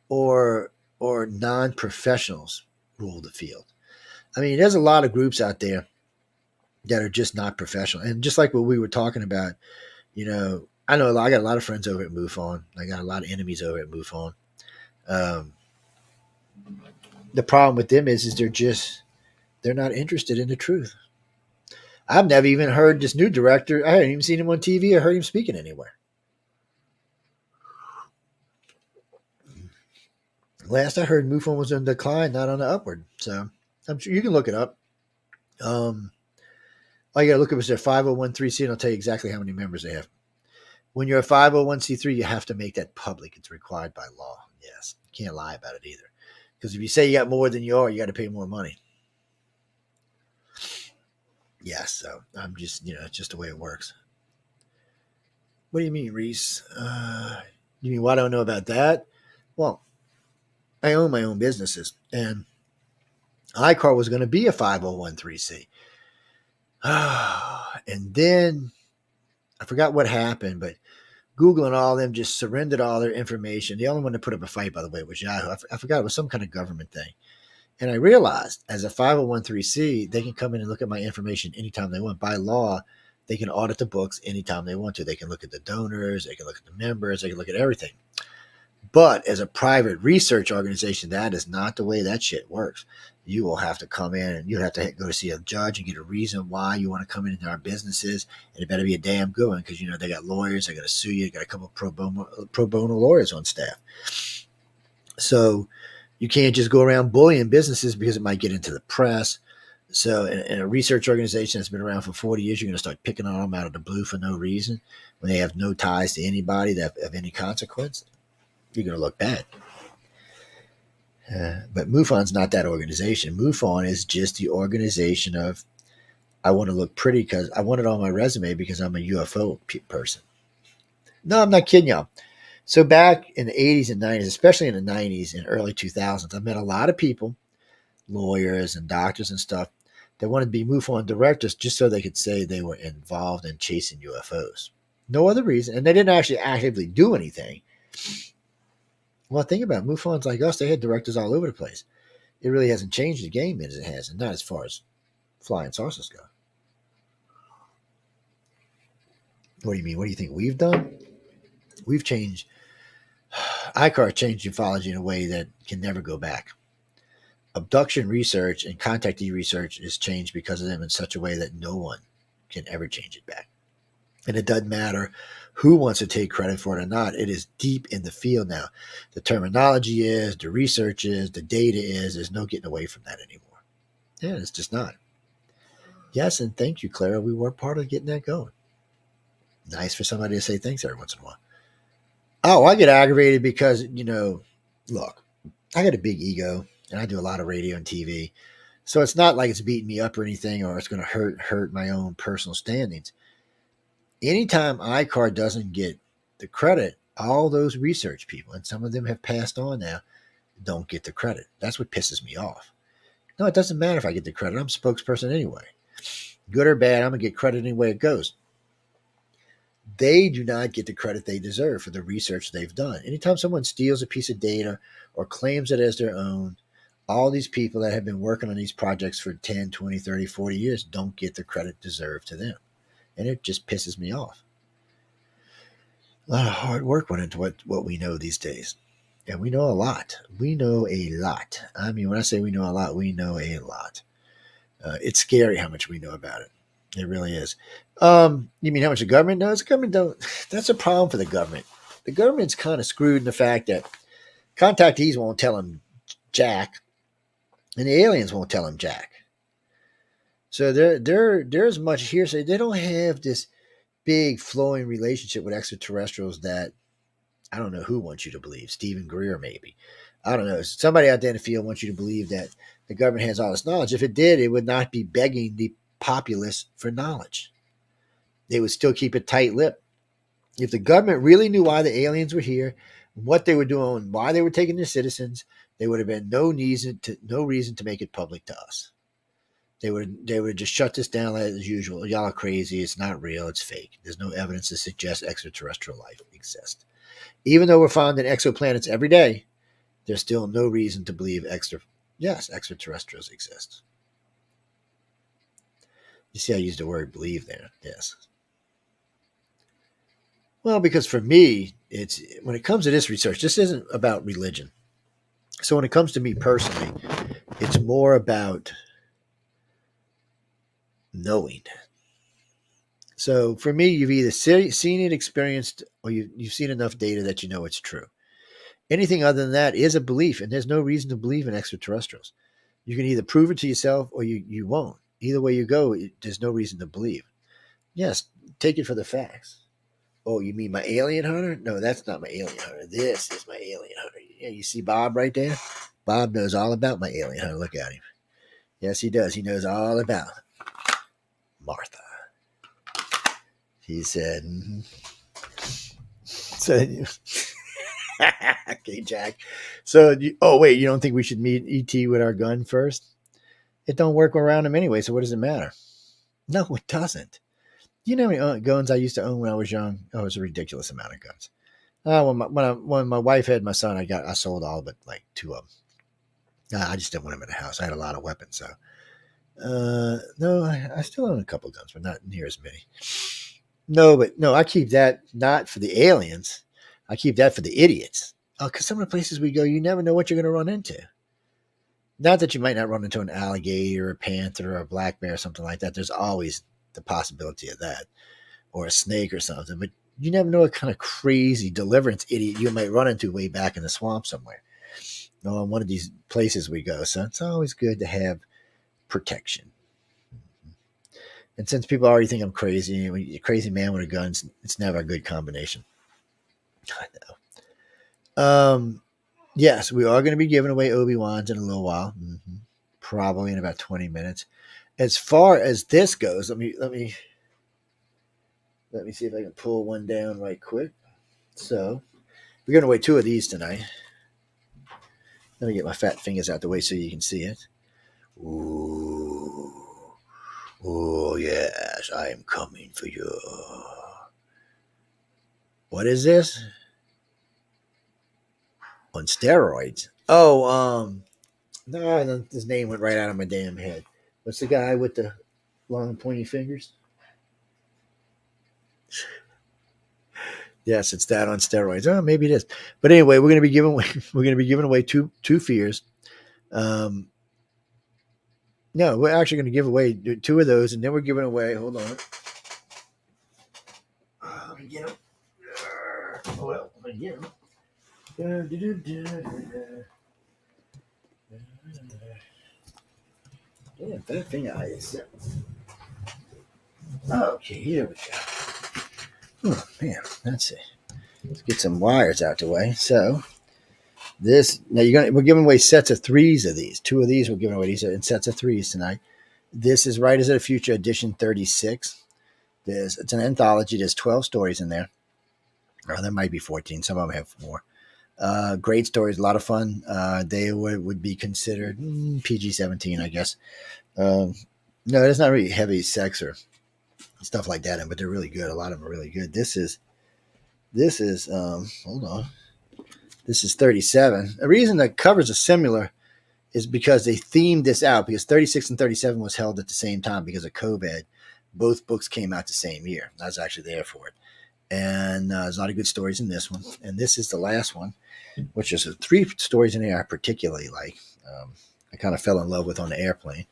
Or non-professionals rule the field. There's a lot of groups out there that are just not professional. And just like what we were talking about, I know I got a lot of friends over at MUFON. I got a lot of enemies over at MUFON. The problem with them is they're not interested in the truth. I've never even heard this new director. I haven't even seen him on TV or heard him speaking anywhere. Last I heard, MUFON was on decline, not on the upward. So I'm sure you can look it up. All you got to look up is their 501c, and I'll tell you exactly how many members they have. When you're a 501c3, you have to make that public. It's required by law. Yes, you can't lie about it either. Because if you say you got more than you are, you got to pay more money. Yes, so I'm just, it's just the way it works. What do you mean, Reese? You mean, why don't I know about that? Well, I own my own businesses, and iCar was going to be a 501c. And then I forgot what happened, but Google and all of them just surrendered all their information. The only one to put up a fight, by the way, was Yahoo. I forgot, it was some kind of government thing. And I realized as a 501c, they can come in and look at my information anytime they want. By law, they can audit the books anytime they want to. They can look at the donors, they can look at the members, they can look at everything. But as a private research organization, that is not the way that shit works. You will have to come in and you have to go to see a judge and get a reason why you want to come into our businesses. And it better be a damn good one because, they got lawyers, they got to sue you, they got a couple of pro bono lawyers on staff. So you can't just go around bullying businesses because it might get into the press. So in a research organization that's been around for 40 years, you're going to start picking on them out of the blue for no reason when they have no ties to anybody that of any consequence. You're going to look bad. But MUFON's not that organization. MUFON is just the organization of, I want to look pretty because I want it on my resume because I'm a UFO person. No, I'm not kidding y'all. So back in the 80s and 90s, especially in the 90s and early 2000s, I met a lot of people, lawyers and doctors and stuff, that wanted to be MUFON directors just so they could say they were involved in chasing UFOs. No other reason. And they didn't actually actively do anything. Well, think about it. MUFONs like us, they had directors all over the place. It really hasn't changed the game as it has, and not as far as flying saucers go. What do you mean? What do you think we've done? We've changed. ICAR changed ufology in a way that can never go back. Abduction research and contactee research is changed because of them in such a way that no one can ever change it back. And it doesn't matter who wants to take credit for it or not. It is deep in the field now. The terminology is, the research is, the data is. There's no getting away from that anymore. Yeah, it's just not. Yes, and thank you, Clara. We were part of getting that going. Nice for somebody to say thanks every once in a while. Oh, I get aggravated because, look, I got a big ego and I do a lot of radio and TV. So it's not like it's beating me up or anything or it's going to hurt my own personal standings. Anytime ICAR doesn't get the credit, all those research people, and some of them have passed on now, don't get the credit. That's what pisses me off. No, it doesn't matter if I get the credit. I'm a spokesperson anyway. Good or bad, I'm going to get credit any way it goes. They do not get the credit they deserve for the research they've done. Anytime someone steals a piece of data or claims it as their own, all these people that have been working on these projects for 10, 20, 30, 40 years don't get the credit deserved to them. And it just pisses me off. A lot of hard work went into what we know these days. And we know a lot. We know a lot. I mean, when I say we know a lot, we know a lot. It's scary how much we know about it. It really is. You mean how much the government knows? The government don't. That's a problem for the government. The government's kind of screwed in the fact that contactees won't tell them jack, and the aliens won't tell them jack. So there's much hearsay. They don't have this big flowing relationship with extraterrestrials that I don't know who wants you to believe. Stephen Greer, maybe. I don't know. Somebody out there in the field wants you to believe that the government has all this knowledge. If it did, it would not be begging the populace for knowledge. They would still keep it tight-lipped. If the government really knew why the aliens were here, what they were doing, why they were taking their citizens, there would have been no reason to make it public to us. They would just shut this down as usual. Y'all are crazy. It's not real. It's fake. There's no evidence to suggest extraterrestrial life exists. Even though we're finding exoplanets every day, there's still no reason to believe extraterrestrials exist. You see, I used the word believe there. Yes. Well, because for me, it's when it comes to this research, this isn't about religion. So when it comes to me personally, it's more about knowing. So for me, you've either seen it, experienced, or you've seen enough data that you know it's true. Anything other than that is a belief, and there's no reason to believe in extraterrestrials. You can either prove it to yourself or you won't. Either way you go, there's no reason to believe. Yes, take it for the facts. Oh, you mean my alien hunter? No, that's not my alien hunter. This is my alien hunter. Yeah, you see Bob right there? Bob knows all about my alien hunter. Look at him. Yes, he does. He knows all about Martha. He said, So, okay, Jack. So, wait, you don't think we should meet ET with our gun first? It don't work around him anyway, so what does it matter? No, it doesn't. you know how many guns I used to own when I was young? Oh, it was a ridiculous amount of guns. When my wife had my son, I sold all but like two of them. I just didn't want them in the house. I had a lot of weapons, so no, I still own a couple guns, but not near as many. No, but no, I keep that not for the aliens. I keep that for the idiots. Because some of the places we go, you never know what you're going to run into. Not that you might not run into an alligator, a panther, or a black bear, or something like that. There's always the possibility of that, or a snake or something. But you never know what kind of crazy deliverance idiot you might run into way back in the swamp somewhere. On one of these places we go. So it's always good to have protection. And since people already think I'm crazy, a crazy man with a gun, it's never a good combination. I know. Yes, we are going to be giving away Obi-Wans in a little while, probably in about 20 minutes. As far as this goes, let me see if I can pull one down right quick. So we're going to weigh two of these tonight. Let me get my fat fingers out the way so you can see it. Ooh. Oh, yes, I am coming for you. What is this? On steroids. Oh, no, his name went right out of my damn head. What's the guy with the long pointy fingers? Yes, it's that on steroids. Oh, maybe it is. But anyway, we're going to be giving away two fears. No, we're actually going to give away two of those, and then we're giving away. Hold on. Let me get them. Well, let me get them. Yeah, fat finger eyes. Okay, here we go. Oh man, let's see. Let's get some wires out the way. So this now we're giving away sets of threes of these. Two of these we're giving away these in sets of threes tonight. This is Writers of the Future edition 36. It's an anthology. There's 12 stories in there. Or there might be 14. Some of them have more. Great stories, a lot of fun. They would be considered PG-17, I guess. No, there's not really heavy sex or stuff like that, but they're really good. A lot of them are really good. This is hold on. This is 37. The reason the covers are similar is because they themed this out because 36 and 37 was held at the same time because of COVID. Both books came out the same year. I was actually there for it. And there's a lot of good stories in this one. And this is the last one, which is three stories in there I particularly like. I kind of fell in love with on the airplane.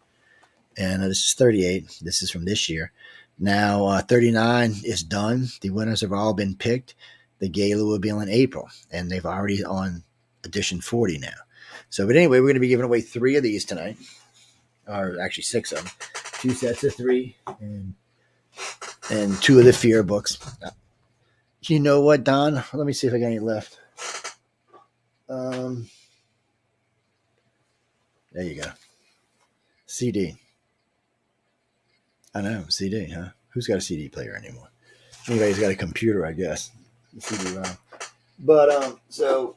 And this is 38. This is from this year. Now 39 is done. The winners have all been picked. The gala will be in April, and they've already on edition 40 now. So, but anyway, we're going to be giving away three of these tonight, or actually six of them. Two sets of three, and two of the fear books. You know what, Don? Let me see if I got any left. There you go. CD. I know, CD, huh? Who's got a CD player anymore? Anybody's got a computer, I guess. CD-ROM. But so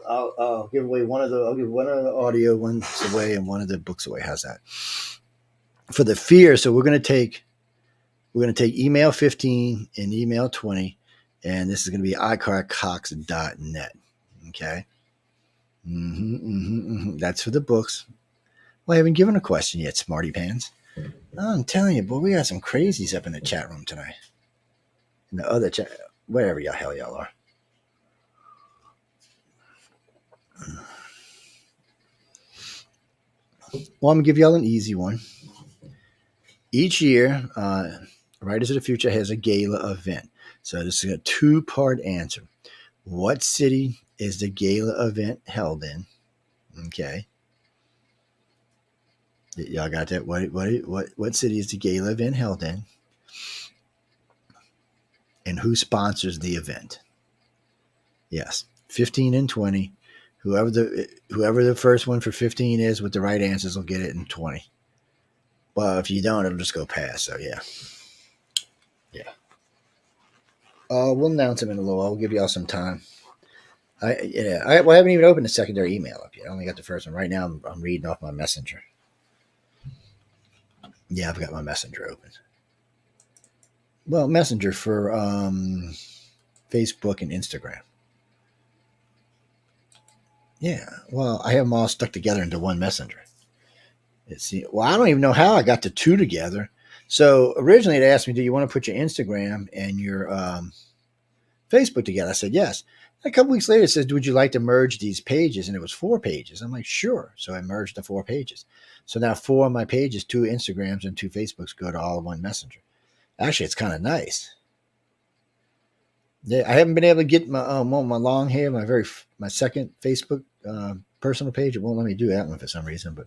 I'll give away one of the audio ones away and one of the books away. How's that? For the fear, so we're gonna take email 15 and email 20, and this is gonna be icarcox.net. Okay. That's for the books. Well, I haven't given a question yet, smarty pants. Oh, I'm telling you, boy, we got some crazies up in the chat room tonight. In the other chat, wherever y'all are. Well, I'm going to give y'all an easy one. Each year, Writers of the Future has a gala event. So this is a two-part answer. What city is the gala event held in? Okay. Y'all got that? What city is the gala event held in? And who sponsors the event? Yes, 15 and 20. Whoever the first one for 15 is with the right answers will get it in 20. Well, if you don't, it'll just go past. So yeah. We'll announce them in a little while. We'll give y'all some time. I haven't even opened the secondary email up yet. I only got the first one. Right now, I'm reading off my messenger. Yeah, I've got my messenger open. Well, Messenger for Facebook and Instagram. Yeah. Well, I have them all stuck together into one messenger. Well, I don't even know how I got the two together. So originally it asked me, do you want to put your Instagram and your Facebook together? I said, yes. A couple weeks later, it says, would you like to merge these pages? And it was 4 pages. I'm like, sure. So I merged the 4 pages. So now 4 of my pages, 2 Instagrams and 2 Facebooks, go to all in one messenger. Actually, it's kind of nice. Yeah, I haven't been able to get my long hair, my second Facebook personal page. It won't let me do that one for some reason, but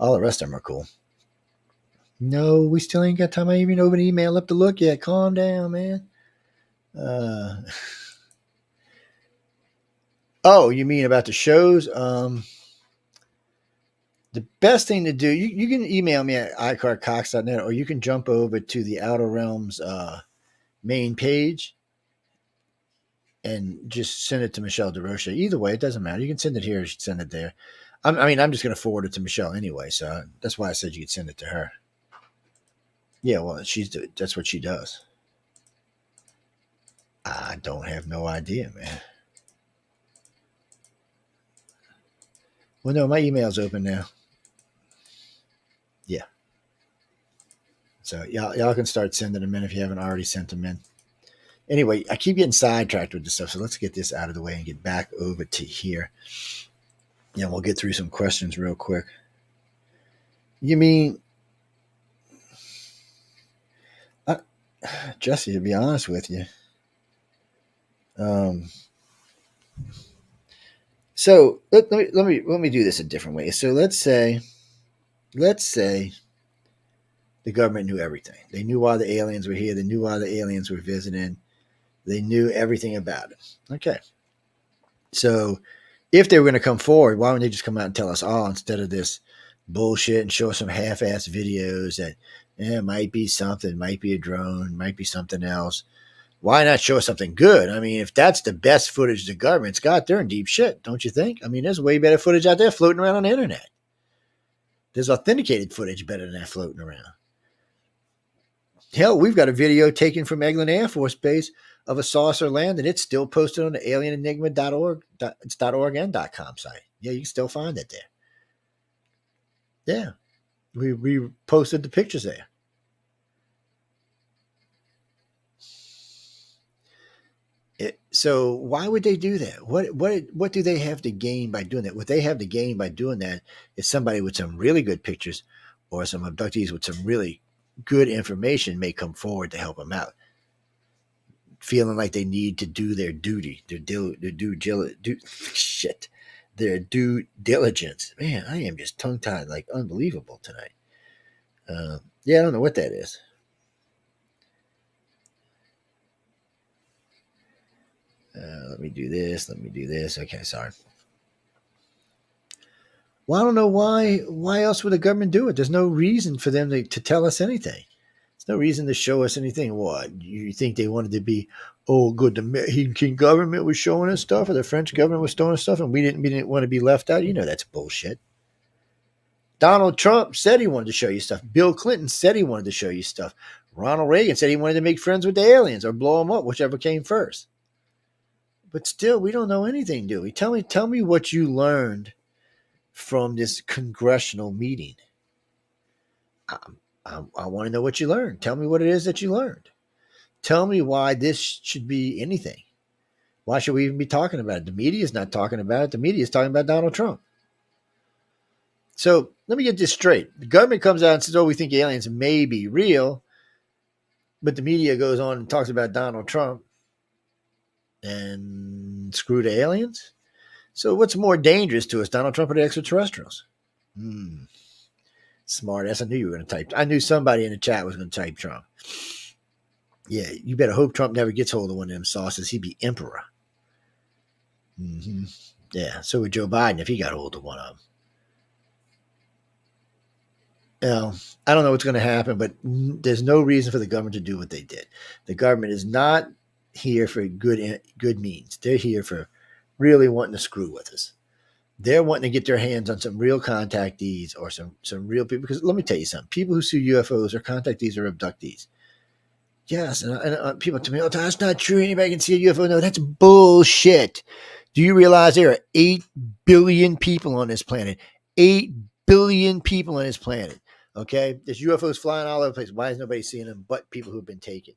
all the rest of them are cool. No, we still ain't got time. I even open email up to look yet. Calm down, man. Oh, you mean about the shows? The best thing to do, you can email me at iCarCox.net, or you can jump over to the Outer Realms main page and just send it to Michelle DeRocha. Either way, it doesn't matter. You can send it here or you can send it there. I'm just going to forward it to Michelle anyway, so that's why I said you could send it to her. Yeah, well, that's what she does. I don't have no idea, man. Well, no, my email's open now. Yeah. So y'all can start sending them in if you haven't already sent them in. Anyway, I keep getting sidetracked with this stuff, so let's get this out of the way and get back over to here. Yeah, we'll get through some questions real quick. You mean, Jesse? To be honest with you, so let me do this a different way. So let's say the government knew everything. They knew why the aliens were here. They knew why the aliens were visiting. They knew everything about it. Okay. So if they were going to come forward, why wouldn't they just come out and tell us all instead of this bullshit and show us some half-ass videos that it might be something, might be a drone, might be something else. Why not show us something good? I mean, if that's the best footage the government's got, they're in deep shit, don't you think? I mean, there's way better footage out there floating around on the internet. There's authenticated footage better than that floating around. Hell, we've got a video taken from Eglin Air Force Base of a saucer land, and it's still posted on the alienenigma.org, it's .org and .com site. Yeah, you can still find it there. Yeah, we posted the pictures there. So why would they do that? What do they have to gain by doing that? What they have to gain by doing that is somebody with some really good pictures or some abductees with some really good information may come forward to help them out, feeling like they need to do their duty, their due diligence. Man, I am just tongue tied like unbelievable tonight. Yeah, I don't know what that is. Let me do this. Okay, sorry. Well, I don't know why. Why else would the government do it? There's no reason for them to tell us anything. There's no reason to show us anything. What, you think they wanted to be? Oh, good. The American government was showing us stuff, or the French government was showing us stuff, and we didn't want to be left out. You know that's bullshit. Donald Trump said he wanted to show you stuff. Bill Clinton said he wanted to show you stuff. Ronald Reagan said he wanted to make friends with the aliens or blow them up, whichever came first. But still, we don't know anything, do we? Tell me what you learned from this congressional meeting. I want to know what you learned. Tell me what it is that you learned. Tell me why this should be anything. Why should we even be talking about it? The media is not talking about it. The media is talking about Donald Trump. So let me get this straight. The government comes out and says, oh, we think aliens may be real. But the media goes on and talks about Donald Trump and screw the aliens. So what's more dangerous to us, Donald Trump or the extraterrestrials? Smart ass. I knew you were going to type. I knew somebody in the chat was going to type Trump. Yeah, you better hope Trump never gets hold of one of them sauces. He'd be emperor. Mm-hmm. Yeah, so would Joe Biden if he got hold of one of them. Well, I don't know what's going to happen, but there's no reason for the government to do what they did. The government is not here for good means. They're here for really wanting to screw with us. They're wanting to get their hands on some real contactees or some real people. Because let me tell you something. People who see UFOs are contactees or abductees. Yes, and people tell me, "Oh, that's not true. Anybody can see a UFO." No, that's bullshit. Do you realize there are 8 billion people on this planet? 8 billion people on this planet. Okay, there's UFOs flying all over the place. Why is nobody seeing them but people who've been taken?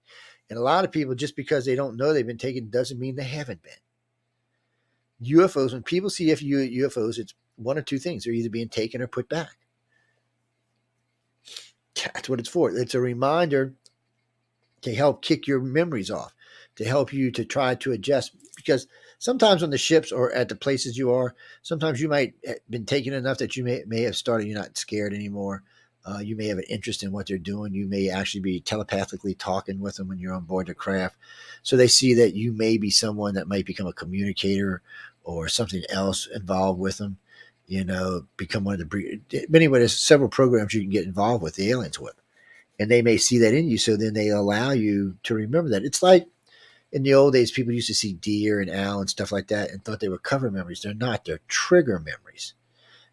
And a lot of people, just because they don't know they've been taken, doesn't mean they haven't been. UFOs, when people see UFOs, it's one or two things: they're either being taken or put back. That's what it's for. It's a reminder to help kick your memories off, to help you to try to adjust. Because sometimes on the ships or at the places you are, sometimes you might have been taken enough that you may have started, you're not scared anymore. You may have an interest in what they're doing. You may actually be telepathically talking with them when you're on board the craft. So they see that you may be someone that might become a communicator or something else involved with them. Become one of the. Anyway, there's several programs you can get involved with the aliens with, and they may see that in you, so then they allow you to remember that. It's like in the old days, people used to see deer and owl and stuff like that and thought they were cover memories. They're not. They're trigger memories.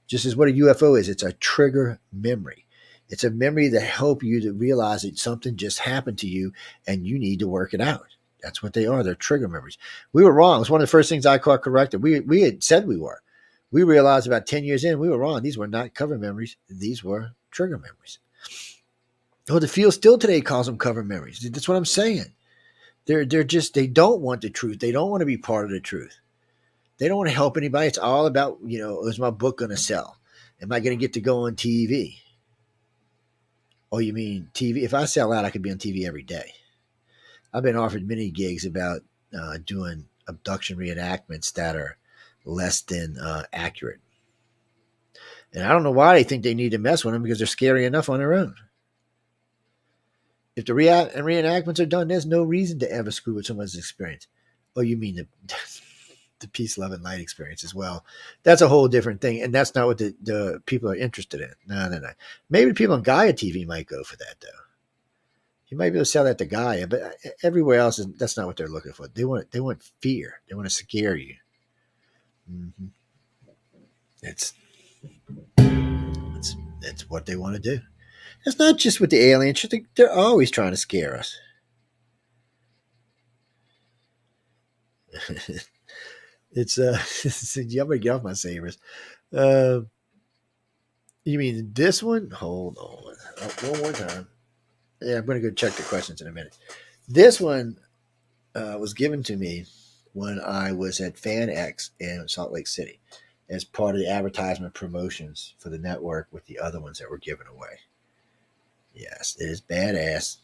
Just as what a UFO is, it's a trigger memory. It's a memory that help you to realize that something just happened to you and you need to work it out. That's what they are. They're trigger memories. We were wrong. It's one of the first things I caught corrected. We had said we were. We realized about 10 years in, we were wrong. These were not cover memories. These were trigger memories. Oh, the field still today calls them cover memories. That's what I'm saying. They're just, they don't want the truth. They don't want to be part of the truth. They don't want to help anybody. It's all about, is my book going to sell? Am I going to get to go on TV? Oh, you mean TV? If I sell out, I could be on TV every day. I've been offered many gigs about doing abduction reenactments that are less than accurate. And I don't know why they think they need to mess with them, because they're scary enough on their own. If the reenactments are done, there's no reason to ever screw with someone's experience. Oh, you mean the peace, love, and light experience as well? That's a whole different thing, and that's not what the people are interested in. No. Maybe the people on Gaia TV might go for that, though. You might be able to sell that to Gaia, but everywhere else, that's not what they're looking for. They want fear. They want to scare you. Mm-hmm. It's what they want to do. It's not just with the aliens. They're always trying to scare us. It's I'm gonna get off my savers. Uh, you mean this one? Hold on, one more time. Yeah, I'm gonna go check the questions in a minute. This one was given to me when I was at Fan X in Salt Lake City as part of the advertisement promotions for the network with the other ones that were given away. Yes, it is badass.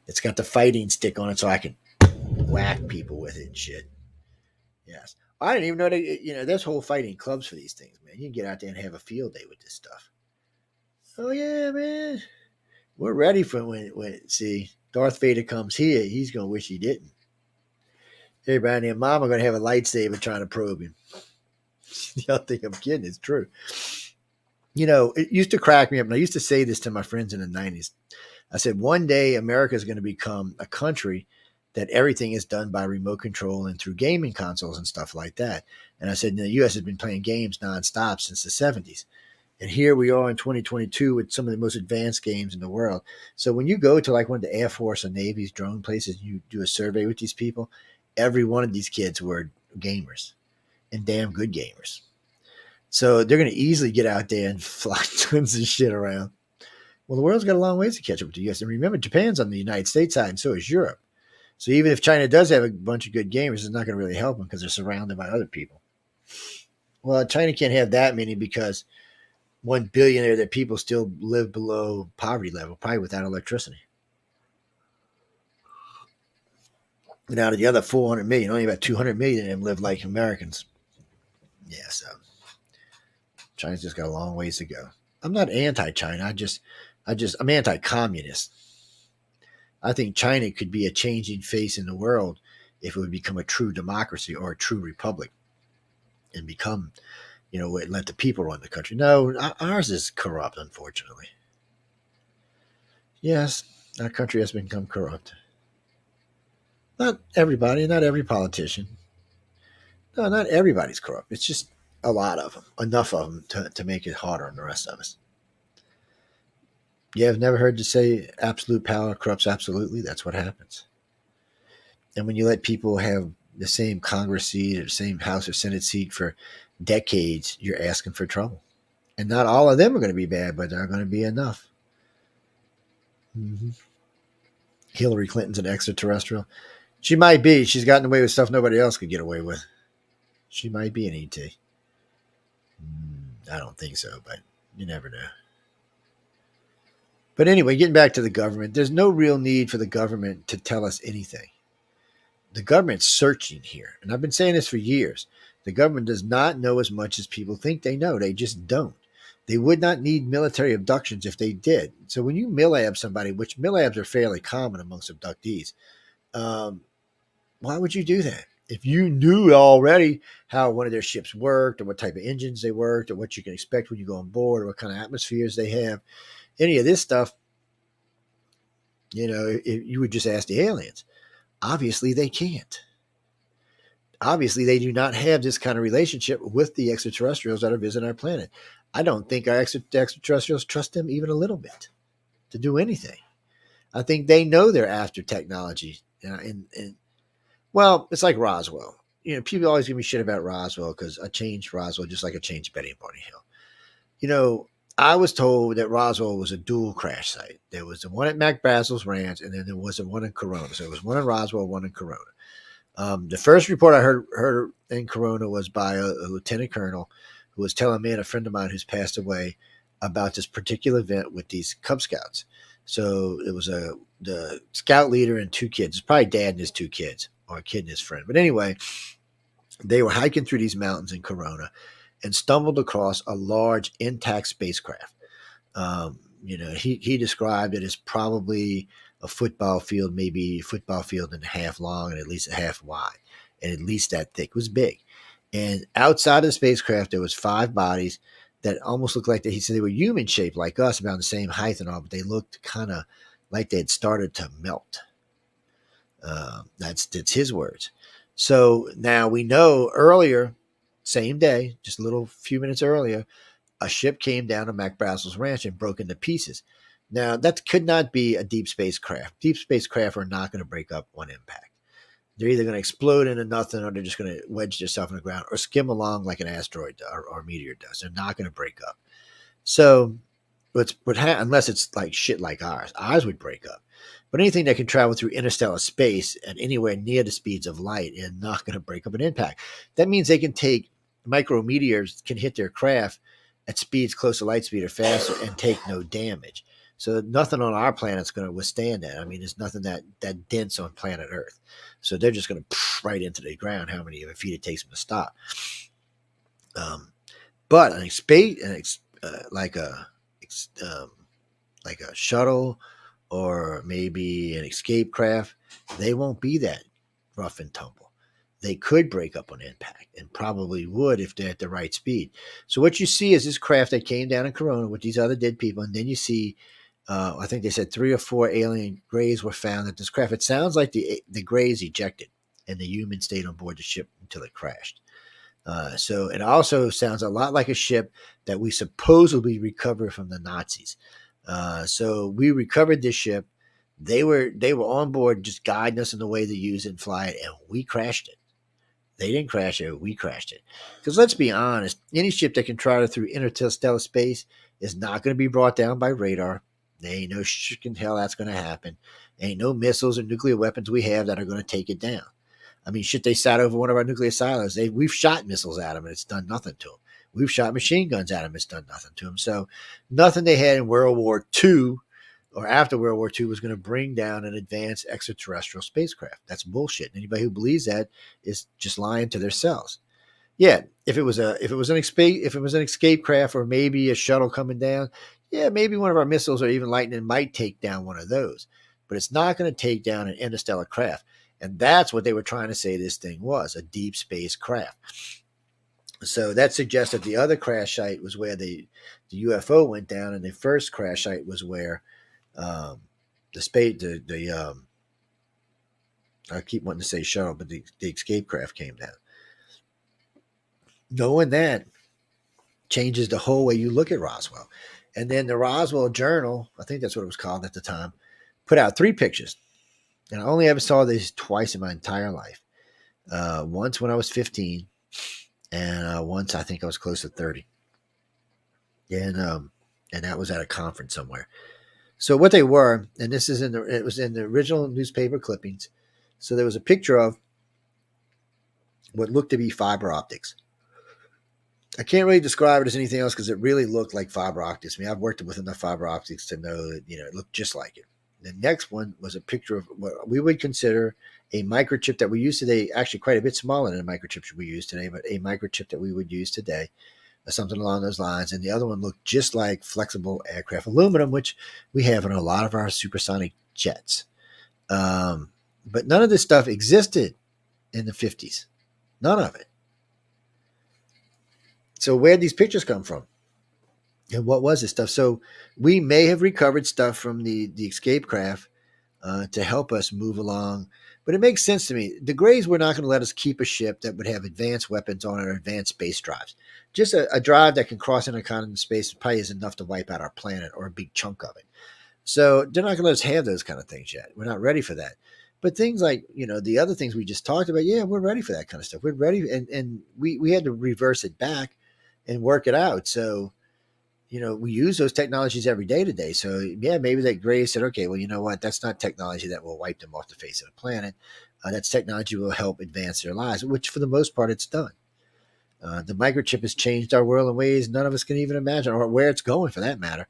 It's got the fighting stick on it, so I can whack people with it and shit. Yes. I didn't even know that, there's whole fighting clubs for these things, man. You can get out there and have a field day with this stuff. Oh, yeah, man. We're ready for see, Darth Vader comes here. He's going to wish he didn't. Everybody and mom are going to have a lightsaber trying to probe him. Y'all think I'm kidding. It's true. It used to crack me up, and I used to say this to my friends in the 90s. I said, one day America is going to become a country that everything is done by remote control and through gaming consoles and stuff like that. And I said, the U.S. has been playing games nonstop since the 70s. And here we are in 2022 with some of the most advanced games in the world. So when you go to like one of the Air Force or Navy's drone places, you do a survey with these people, every one of these kids were gamers, and damn good gamers. So they're going to easily get out there and fly tons of shit around. Well, the world's got a long ways to catch up with the U.S. And remember, Japan's on the United States side, and so is Europe. So even if China does have a bunch of good gamers, it's not going to really help them because they're surrounded by other people. Well, China can't have that many because 1 billion of their people still live below poverty level, probably without electricity. And out of the other 400 million, only about 200 million of them live like Americans. Yeah, so China's just got a long ways to go. I'm not anti-China. I'm anti-communist. I think China could be a changing face in the world if it would become a true democracy or a true republic and become, let the people run the country. No, ours is corrupt, unfortunately. Yes, our country has become corrupt. Not everybody, not every politician. No, not everybody's corrupt. It's just a lot of them, enough of them to make it harder on the rest of us. Yeah, I've never heard you say absolute power corrupts absolutely. That's what happens. And when you let people have the same Congress seat or the same House or Senate seat for decades, you're asking for trouble. And not all of them are going to be bad, but there are going to be enough. Mm-hmm. Hillary Clinton's an extraterrestrial. She might be. She's gotten away with stuff nobody else could get away with. She might be an ET. I don't think so, but you never know. But anyway, getting back to the government, there's no real need for the government to tell us anything. The government's searching here. And I've been saying this for years. The government does not know as much as people think they know. They just don't. They would not need military abductions if they did. So when you millab somebody, which millabs are fairly common amongst abductees, um, why would you do that? If you knew already how one of their ships worked or what type of engines they worked or what you can expect when you go on board or what kind of atmospheres they have, any of this stuff, you would just ask the aliens. Obviously, they can't. Obviously, they do not have this kind of relationship with the extraterrestrials that are visiting our planet. I don't think our extraterrestrials trust them even a little bit to do anything. I think they know they're after technology. And well, it's like Roswell. People always give me shit about Roswell because I changed Roswell just like I changed Betty and Barney Hill. I was told that Roswell was a dual crash site. There was the one at Mac Brazel's ranch, and then there was the one in Corona. So it was one in Roswell, one in Corona. The first report I heard in Corona was by a lieutenant colonel who was telling me and a friend of mine who's passed away about this particular event with these Cub Scouts. So it was the scout leader and two kids. It's probably dad and his two kids, or a kid and his friend. But anyway, they were hiking through these mountains in Corona and stumbled across a large intact spacecraft. He described it as probably a football field, maybe a football field and a half long and at least a half wide, and at least that thick. It was big. And outside of the spacecraft, there was 5 bodies that almost looked like he said they were human shaped like us, about the same height and all, but they looked kind of like they had started to melt. That's his words. So now we know earlier, same day, just a little few minutes earlier, a ship came down to Mac Brazel's ranch and broke into pieces. Now, that could not be a deep space craft. Deep space craft are not going to break up on impact. They're either going to explode into nothing or they're just going to wedge themselves in the ground or skim along like an asteroid or meteor does. They're not going to break up. So, unless it's like shit like ours. Ours would break up. But anything that can travel through interstellar space at anywhere near the speeds of light is not going to break up an impact. That means they can take micrometeors, can hit their craft at speeds close to light speed or faster and take no damage. So nothing on our planet's going to withstand that. I mean, there's nothing that dense on planet Earth. So they're just going to right into the ground how many feet it takes them to stop. But like a shuttle or maybe an escape craft, they won't be that rough and tumble. They could break up on impact and probably would if they're at the right speed. So what you see is this craft that came down in Corona with these other dead people, and then you see, I think they said 3 or 4 alien grays were found at this craft. It sounds like the grays ejected, and the human stayed on board the ship until it crashed. So it also sounds a lot like a ship that we supposedly recovered from the Nazis. So we recovered this ship. They were on board, just guiding us in the way to use it and fly it, and we crashed it. They didn't crash it; we crashed it. Because let's be honest, any ship that can travel through interstellar space is not going to be brought down by radar. There ain't no shit in hell that's going to happen. Ain't no missiles or nuclear weapons we have that are going to take it down. I mean, shit, they sat over one of our nuclear silos. We've shot missiles at them, and it's done nothing to them. We've shot machine guns at them. It's done nothing to them. So nothing they had in World War II or after World War II was going to bring down an advanced extraterrestrial spacecraft. That's bullshit. Anybody who believes that is just lying to themselves. Yeah, if it was an escape craft or maybe a shuttle coming down, yeah, maybe one of our missiles or even Lightning might take down one of those. But it's not going to take down an interstellar craft. And that's what they were trying to say this thing was, a deep space craft. So that suggests that the other crash site was where the UFO went down, and the first crash site was where I keep wanting to say shuttle, but the escape craft came down. Knowing that, changes the whole way you look at Roswell. And then the Roswell Journal, I think that's what it was called at the time, put out 3 pictures. And I only ever saw these twice in my entire life. Once when I was 15, and once I think I was close to 30. And that was at a conference somewhere. So what they were, and this is it was in the original newspaper clippings. So there was a picture of what looked to be fiber optics. I can't really describe it as anything else because it really looked like fiber optics. I mean, I've worked with enough fiber optics to know that, it looked just like it. The next one was a picture of what we would consider a microchip that we use today, actually quite a bit smaller than the microchips we use today, but a microchip that we would use today, something along those lines. And the other one looked just like flexible aircraft aluminum, which we have in a lot of our supersonic jets. But none of this stuff existed in the 50s. None of it. So where'd these pictures come from? And what was this stuff? So we may have recovered stuff from the escape craft to help us move along. But it makes sense to me. The Greys were not going to let us keep a ship that would have advanced weapons on it or advanced space drives. Just a drive that can cross intercontinental space probably is enough to wipe out our planet or a big chunk of it. So they're not going to let us have those kind of things yet. We're not ready for that. But things like, the other things we just talked about, yeah, we're ready for that kind of stuff. We're ready. And we had to reverse it back and work it out. So, we use those technologies every day today. So, yeah, maybe that Gray said, okay, well, you know what? That's not technology that will wipe them off the face of the planet. That's technology will help advance their lives, which for the most part, it's done. The microchip has changed our world in ways none of us can even imagine, or where it's going for that matter.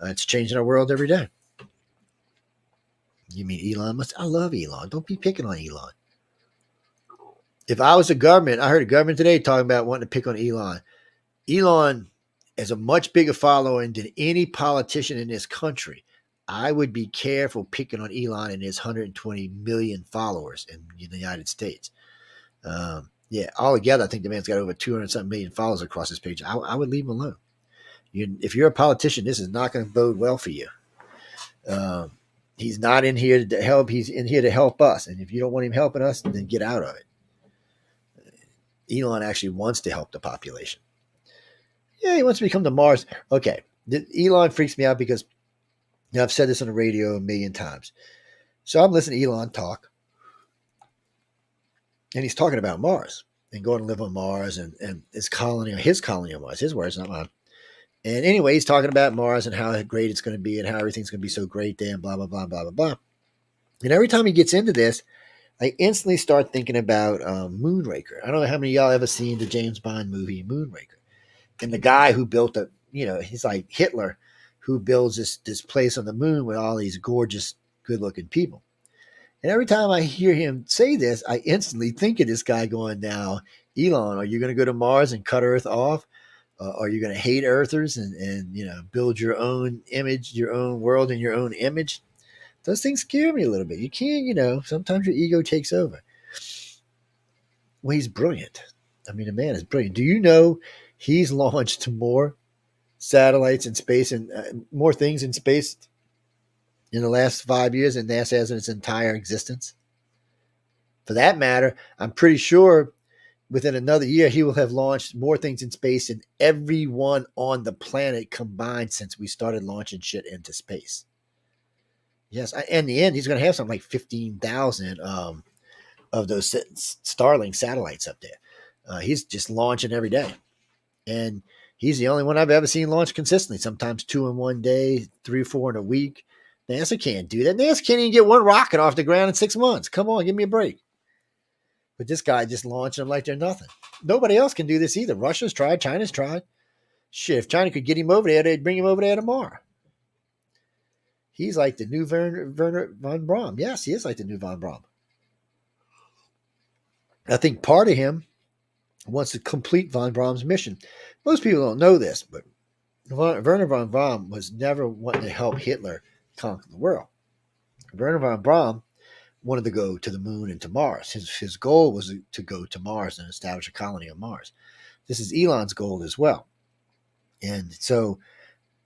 It's changing our world every day. You mean Elon Musk? I love Elon. Don't be picking on Elon. If I was the government, I heard a government today talking about wanting to pick on Elon. Elon has a much bigger following than any politician in this country. I would be careful picking on Elon and his 120 million followers in the United States. Yeah, altogether, I think the man's got over 200-something million followers across his page. I would leave him alone. If you're a politician, this is not going to bode well for you. He's not in here to help. He's in here to help us. And if you don't want him helping us, then get out of it. Elon actually wants to help the population. Yeah, he wants to come to Mars. Okay. Elon freaks me out because I've said this on the radio a million times. So I'm listening to Elon talk. And he's talking about Mars and going to live on Mars and his colony on Mars. His words, not mine. And anyway, he's talking about Mars and how great it's going to be and how everything's going to be so great there and blah, blah, blah, blah, blah, blah. And every time he gets into this, I instantly start thinking about Moonraker. I don't know how many of y'all ever seen the James Bond movie Moonraker. And the guy who built he's like Hitler, who builds this place on the moon with all these gorgeous, good-looking people. And every time I hear him say this, I instantly think of this guy going, now, Elon, are you going to go to Mars and cut Earth off? Are you going to hate Earthers and build your own image, your own world in your own image? Those things scare me a little bit. You can't, sometimes your ego takes over. Well, he's brilliant. I mean, the man is brilliant. Do you know he's launched more satellites in space and more things in space in the last 5 years than NASA has in its entire existence? For that matter, I'm pretty sure within another year, he will have launched more things in space than everyone on the planet combined since we started launching shit into space. Yes, in the end, he's going to have something like 15,000 of those Starlink satellites up there. He's just launching every day. And he's the only one I've ever seen launch consistently, sometimes 2 in one day, 3 or 4 in a week. NASA can't do that. NASA can't even get one rocket off the ground in 6 months. Come on, give me a break. But this guy just launched them like they're nothing. Nobody else can do this either. Russia's tried. China's tried. Shit, if China could get him over there, they'd bring him over there tomorrow. He's like the new Werner von Braun. Yes, he is like the new von Braun. I think part of him wants to complete von Braun's mission. Most people don't know this, but Werner von Braun was never wanting to help Hitler conquer the world. Werner von Braun wanted to go to the moon and to Mars. His goal was to go to Mars and establish a colony on Mars. This is Elon's goal as well. And so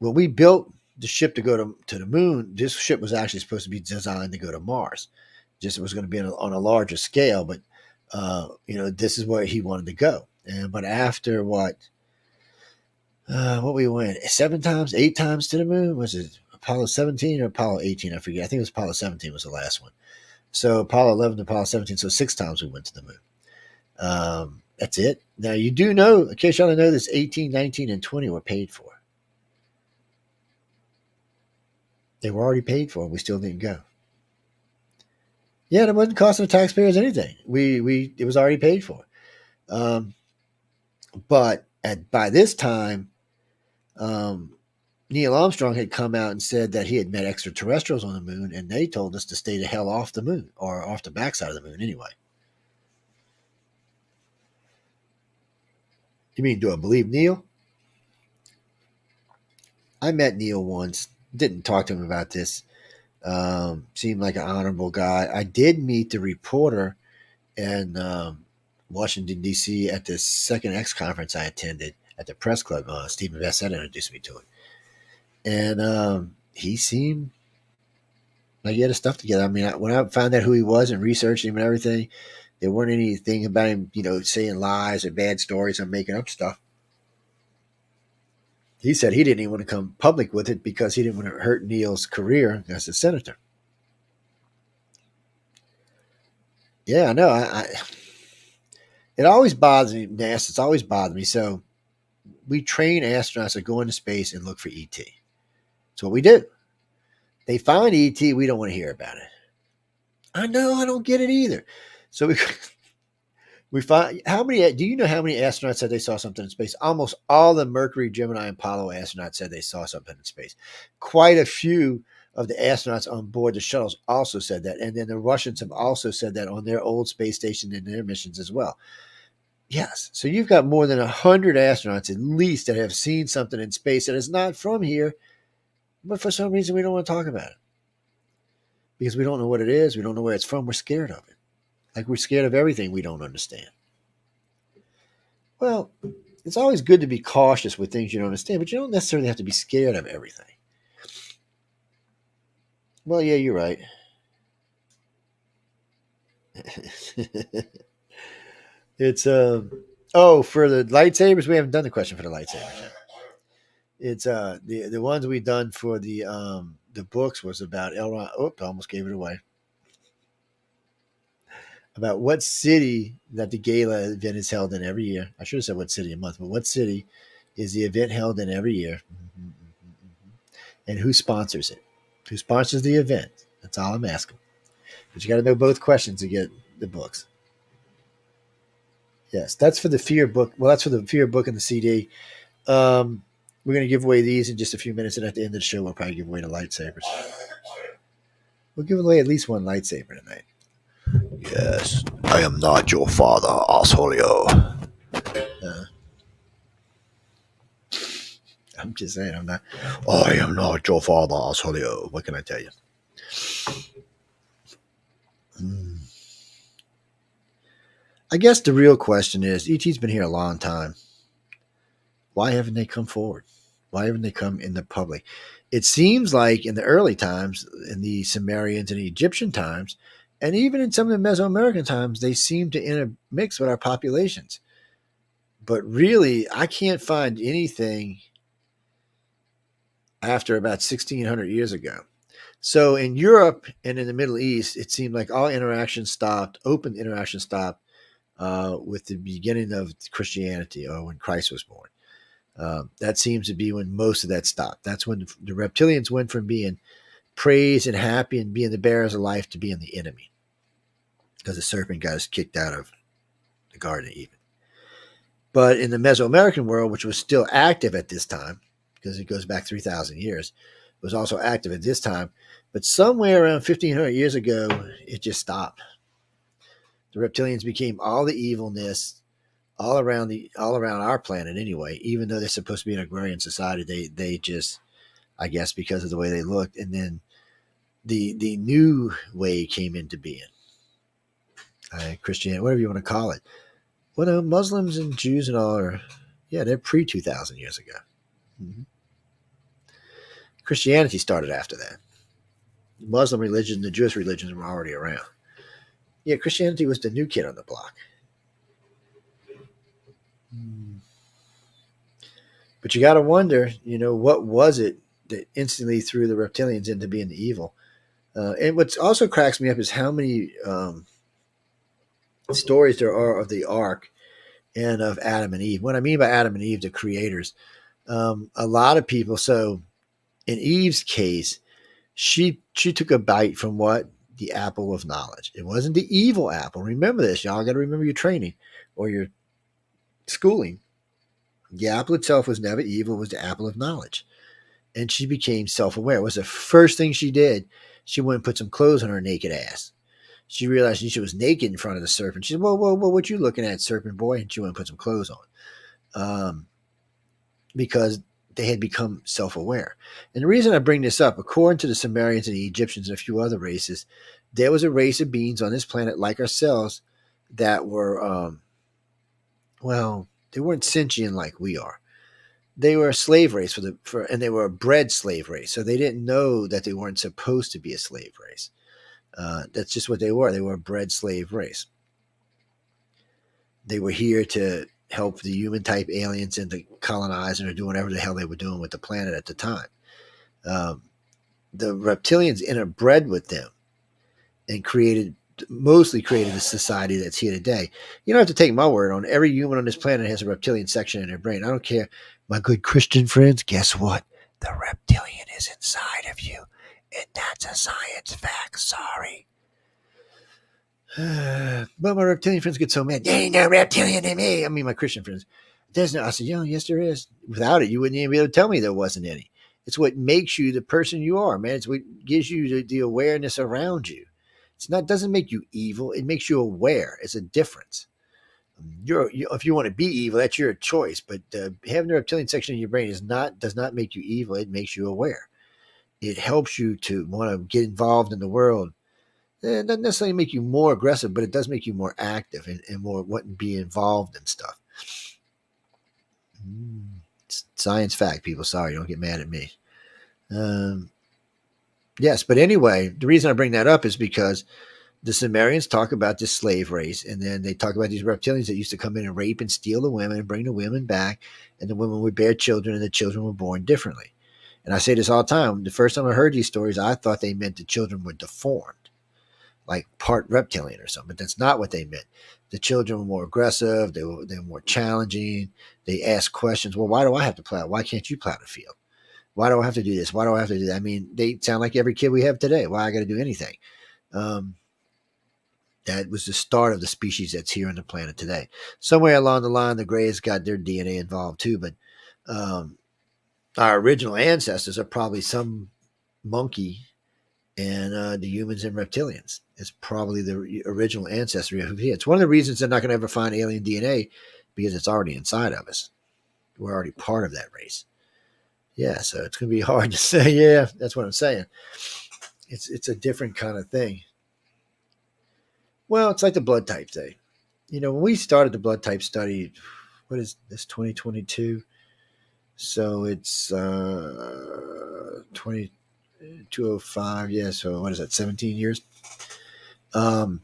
when we built the ship to go to the moon, this ship was actually supposed to be designed to go to Mars. Just it was going to be on a larger scale, but this is where he wanted to go. But after What we went 7 times, 8 times to the moon? Was it Apollo 17 or Apollo 18? I forget. I think it was Apollo 17 was the last one. So Apollo 11 to Apollo 17. So 6 times we went to the moon. That's it. Now you do know, in case y'all don't know this, 18, 19, and 20 were paid for. They were already paid for. We still didn't go. Yeah, it wasn't costing the taxpayers anything. It was already paid for. Um, but by this time, um, Neil Armstrong had come out and said that he had met extraterrestrials on the moon, and they told us to stay the hell off the moon, or off the backside of the moon anyway. You mean, do I believe Neil? I met Neil once. Didn't talk to him about this. Seemed like an honorable guy. I did meet the reporter in Washington, D.C. at the second X conference I attended at the press club. Stephen Bassett introduced me to him. And he seemed like he had his stuff together. I mean, when I found out who he was and researched him and everything, there weren't anything about him, saying lies or bad stories or making up stuff. He said he didn't even want to come public with it because he didn't want to hurt Neil's career as a senator. Yeah, I know. It always bothers me, NASA. It's always bothered me. So we train astronauts to go into space and look for ET. That's what we do. They find ET, we don't want to hear about it. I know, I don't get it either. So we find how many? Do you know how many astronauts said they saw something in space? Almost all the Mercury, Gemini, and Apollo astronauts said they saw something in space. Quite a few of the astronauts on board the shuttles also said that, and then the Russians have also said that on their old space station and their missions as well. Yes, so you've got more than 100 astronauts at least that have seen something in space that is not from here, but for some reason we don't want to talk about it because we don't know what it is. We don't know where it's from. We're scared of it. Like we're scared of everything we don't understand. Well, it's always good to be cautious with things you don't understand, but you don't necessarily have to be scared of everything. Well, yeah, you're right. It's for the lightsabers, we haven't done the question for the lightsabers yet. It's the ones we done for the books was about Elrond. Oh, I almost gave it away. About what city that the gala event is held in every year. I should have said what city a month, but what city is the event held in every year? And who sponsors it? Who sponsors the event? That's all I'm asking. But you got to know both questions to get the books. Yes, that's for the fear book. Well, that's for the fear book and the CD. We're going to give away these in just a few minutes, and at the end of the show, we'll probably give away the lightsabers. We'll give away at least one lightsaber tonight. Yes, I am not your father, Osholio. I'm just saying, I'm not. I am not your father, Osholio. What can I tell you? I guess the real question is, ET's been here a long time. Why haven't they come forward? Why haven't they come in the public? It seems like in the early times, in the Sumerians and Egyptian times, and even in some of the Mesoamerican times, they seem to intermix with our populations. But really, I can't find anything after about 1600 years ago. So in Europe and in the Middle East, it seemed like all interaction stopped, open interaction stopped with the beginning of Christianity or when Christ was born. That seems to be when most of that stopped. That's when the reptilians went from being praised and happy and being the bearers of life to being the enemy because the serpent got us kicked out of the Garden of Eden. But in the Mesoamerican world, which was still active at this time, because it goes back 3,000 years, it was also active at this time. But somewhere around 1,500 years ago, it just stopped. The reptilians became all the evilness all around our planet anyway. Even though they're supposed to be an agrarian society, they just, I guess, because of the way they looked, and then the new way came into being. Christianity, whatever you want to call it. Well, no, Muslims and Jews and all are, yeah, they're pre 2,000 years ago. Mm-hmm. Christianity started after that. The Muslim religion, the Jewish religions were already around. Yeah, Christianity was the new kid on the block. But you got to wonder, what was it that instantly threw the reptilians into being evil? And what also cracks me up is how many stories there are of the Ark and of Adam and Eve. What I mean by Adam and Eve, the creators, a lot of people. So in Eve's case, she took a bite from what? The apple of knowledge. It wasn't the evil apple. Remember this, y'all. Got to remember your training or your schooling. The apple itself was never evil. It was the apple of knowledge. And she became self-aware. It was the first thing she did. She went and put some clothes on her naked ass. She realized she was naked in front of the serpent. She said, whoa, whoa, whoa, what you looking at, serpent boy? And she went and put some clothes on. Because they had become self-aware. And the reason I bring this up, according to the Sumerians and the Egyptians and a few other races, there was a race of beings on this planet like ourselves that were, they weren't sentient like we are. They were a slave race and they were a bred slave race. So they didn't know that they weren't supposed to be a slave race. That's just what they were. They were a bred slave race. They were here to help the human type aliens into colonizing or doing whatever the hell they were doing with the planet at the time. The reptilians interbred with them and mostly created the society that's here today. You don't have to take my word on it. Every human on this planet has a reptilian section in their brain. I don't care. My good Christian friends, guess what? The reptilian is inside of you. And that's a science fact. Sorry. But my reptilian friends get so mad. There ain't no reptilian in me. I mean, my Christian friends. There's no. I said, yes, there is. Without it, you wouldn't even be able to tell me there wasn't any. It's what makes you the person you are, man. It's what gives you the awareness around you. Doesn't make you evil. It makes you aware. It's a difference. If you want to be evil, that's your choice. But having the reptilian section in your brain does not make you evil. It makes you aware. It helps you to want to get involved in the world. It doesn't necessarily make you more aggressive, but it does make you more active and more wanting to be involved in stuff. It's science fact, people. Sorry, don't get mad at me. Yes, but anyway, the reason I bring that up is because the Sumerians talk about this slave race, and then they talk about these reptilians that used to come in and rape and steal the women and bring the women back, and the women would bear children, and the children were born differently. And I say this all the time. The first time I heard these stories, I thought they meant the children were deformed, like part reptilian or something. But that's not what they meant. The children were more aggressive. They were more challenging. They asked questions. Well, why do I have to plow? Why can't you plow the field? Why do I have to do this? Why do I have to do that? I mean, they sound like every kid we have today. Why I got to do anything? That was the start of the species that's here on the planet today. Somewhere along the line, the Greys got their DNA involved too, but our original ancestors are probably some monkey, and the humans and reptilians is probably the original ancestry of here. It's one of the reasons they're not going to ever find alien DNA, because it's already inside of us. We're already part of that race. Yeah, so it's going to be hard to say. Yeah, that's what I'm saying. It's a different kind of thing. Well, it's like the blood type thing. When we started the blood type study, what is this, 2022? So it's 2205. Yeah, so what is that, 17 years? When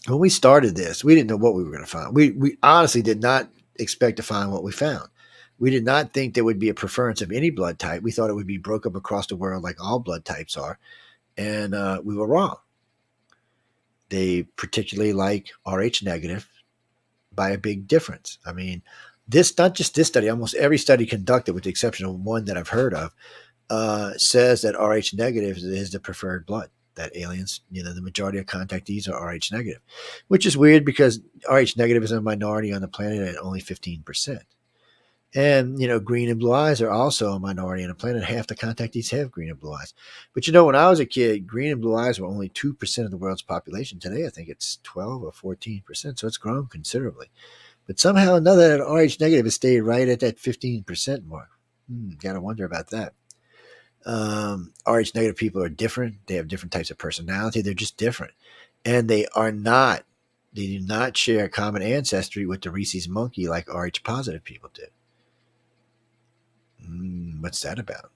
we started this, we didn't know what we were going to find. We honestly did not expect to find what we found. We did not think there would be a preference of any blood type. We thought it would be broke up across the world like all blood types are. And we were wrong. They particularly like Rh negative by a big difference. I mean, not just this study, almost every study conducted, with the exception of one that I've heard of, says that Rh negative is the preferred blood. That aliens, the majority of contactees are Rh negative, which is weird because Rh negative is a minority on the planet at only 15%. And, green and blue eyes are also a minority on the planet. Half the contactees have green and blue eyes. But, when I was a kid, green and blue eyes were only 2% of the world's population. Today, I think it's 12 or 14%. So it's grown considerably. But somehow or another, that Rh negative has stayed right at that 15% mark. Got to wonder about that. Rh negative people are different. They have different types of personality. They're just different. And they do not share common ancestry with the rhesus monkey like Rh positive people do. What's that about?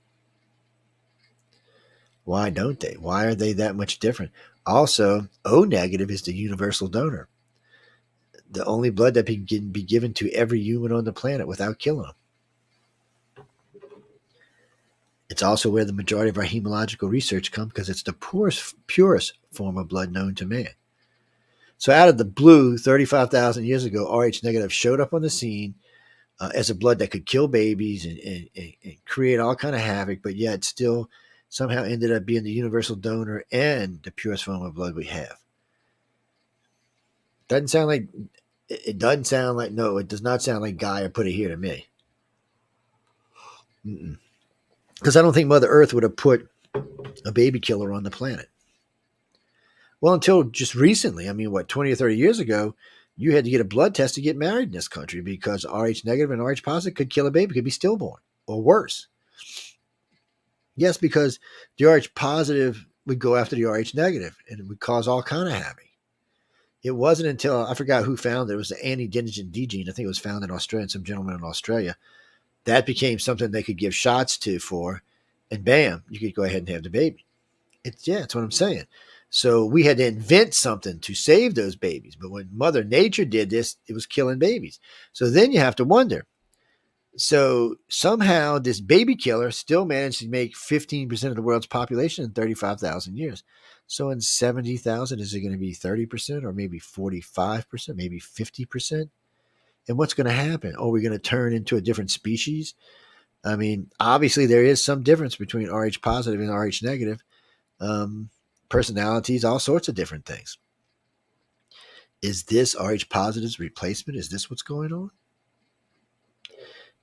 Why don't they? Why are they that much different? Also, O negative is the universal donor. The only blood that can be given to every human on the planet without killing them. It's also where the majority of our hematological research comes because it's the purest form of blood known to man. So out of the blue, 35,000 years ago, Rh negative showed up on the scene as a blood that could kill babies and create all kind of havoc, but yet still somehow ended up being the universal donor and the purest form of blood we have. Doesn't sound like it doesn't sound like no, it does not sound like Gaia put it here to me. Because I don't think Mother Earth would have put a baby killer on the planet. Well, until just recently, I mean, what, 20 or 30 years ago, you had to get a blood test to get married in this country because Rh negative and Rh positive could kill a baby, could be stillborn or worse. Yes, because the Rh positive would go after the Rh negative and it would cause all kind of havoc. It wasn't until I forgot who found it. It was the anti-dendrogen D gene. I think it was found in Australia, some gentleman in Australia. That became something they could give shots to for, and bam, you could go ahead and have the baby. That's what I'm saying. So we had to invent something to save those babies. But when Mother Nature did this, it was killing babies. So then you have to wonder. So somehow this baby killer still managed to make 15% of the world's population in 35,000 years. So in 70,000, is it going to be 30% or maybe 45%, maybe 50%? And what's going to happen? Are we going to turn into a different species? I mean, obviously there is some difference between Rh positive and Rh negative. Personalities, all sorts of different things. Is this Rh positive's replacement? Is this what's going on?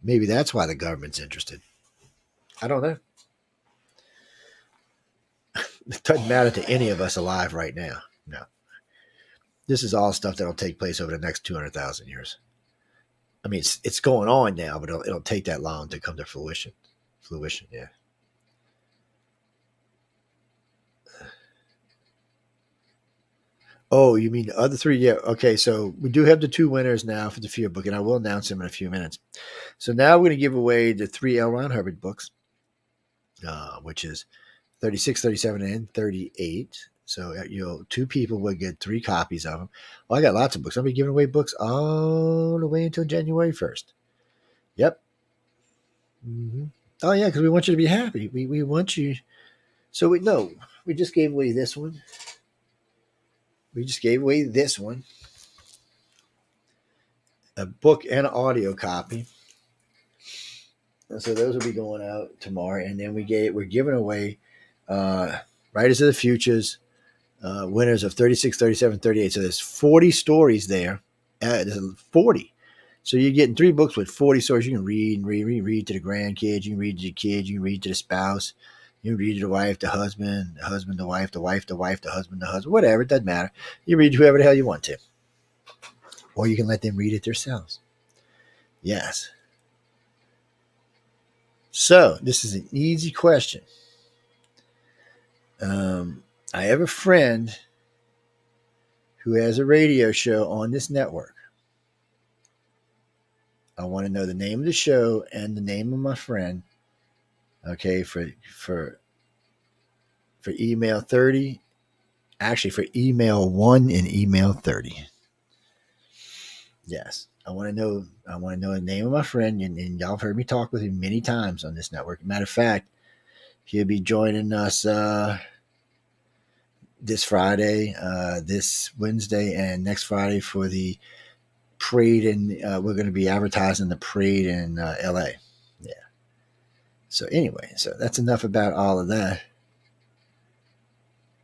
Maybe that's why the government's interested. I don't know. It doesn't matter to any of us alive right now. No. This is all stuff that'll take place over the next 200,000 years. I mean, it's going on now, but it'll take that long to come to fruition. Yeah. Oh, you mean the other three? Yeah. Okay. So we do have the two winners now for the Fear book, and I will announce them in a few minutes. So now we're going to give away the three L. Ron Hubbard books, which is 36, 37, and 38. So two people will get 3 copies of them. Well, I got lots of books. I'll be giving away books all the way until January 1st. Yep. Mm-hmm. Oh, yeah, because we want you to be happy. We want you. So we just gave away this one. A book and an audio copy. So those will be going out tomorrow. And then we're giving away Writers of the Futures, winners of 36, 37, 38. So there's 40 stories there. There's 40. So you're getting 3 books with 40 stories. You can read and read to the grandkids. You can read to the kids. You can read to the spouse. You can read to the wife, the husband, the wife, the husband, whatever. It doesn't matter. You read whoever the hell you want to. Or you can let them read it themselves. Yes. So this is an easy question. I have a friend who has a radio show on this network. I want to know the name of the show and the name of my friend. Okay, for email 30. Actually, for email 1 and email 30. Yes, I want to know the name of my friend, and y'all have heard me talk with him many times on this network. Matter of fact, he'll be joining us this Friday, this Wednesday, and next Friday for the parade, and we're going to be advertising the parade in LA. Yeah. So anyway, so that's enough about all of that.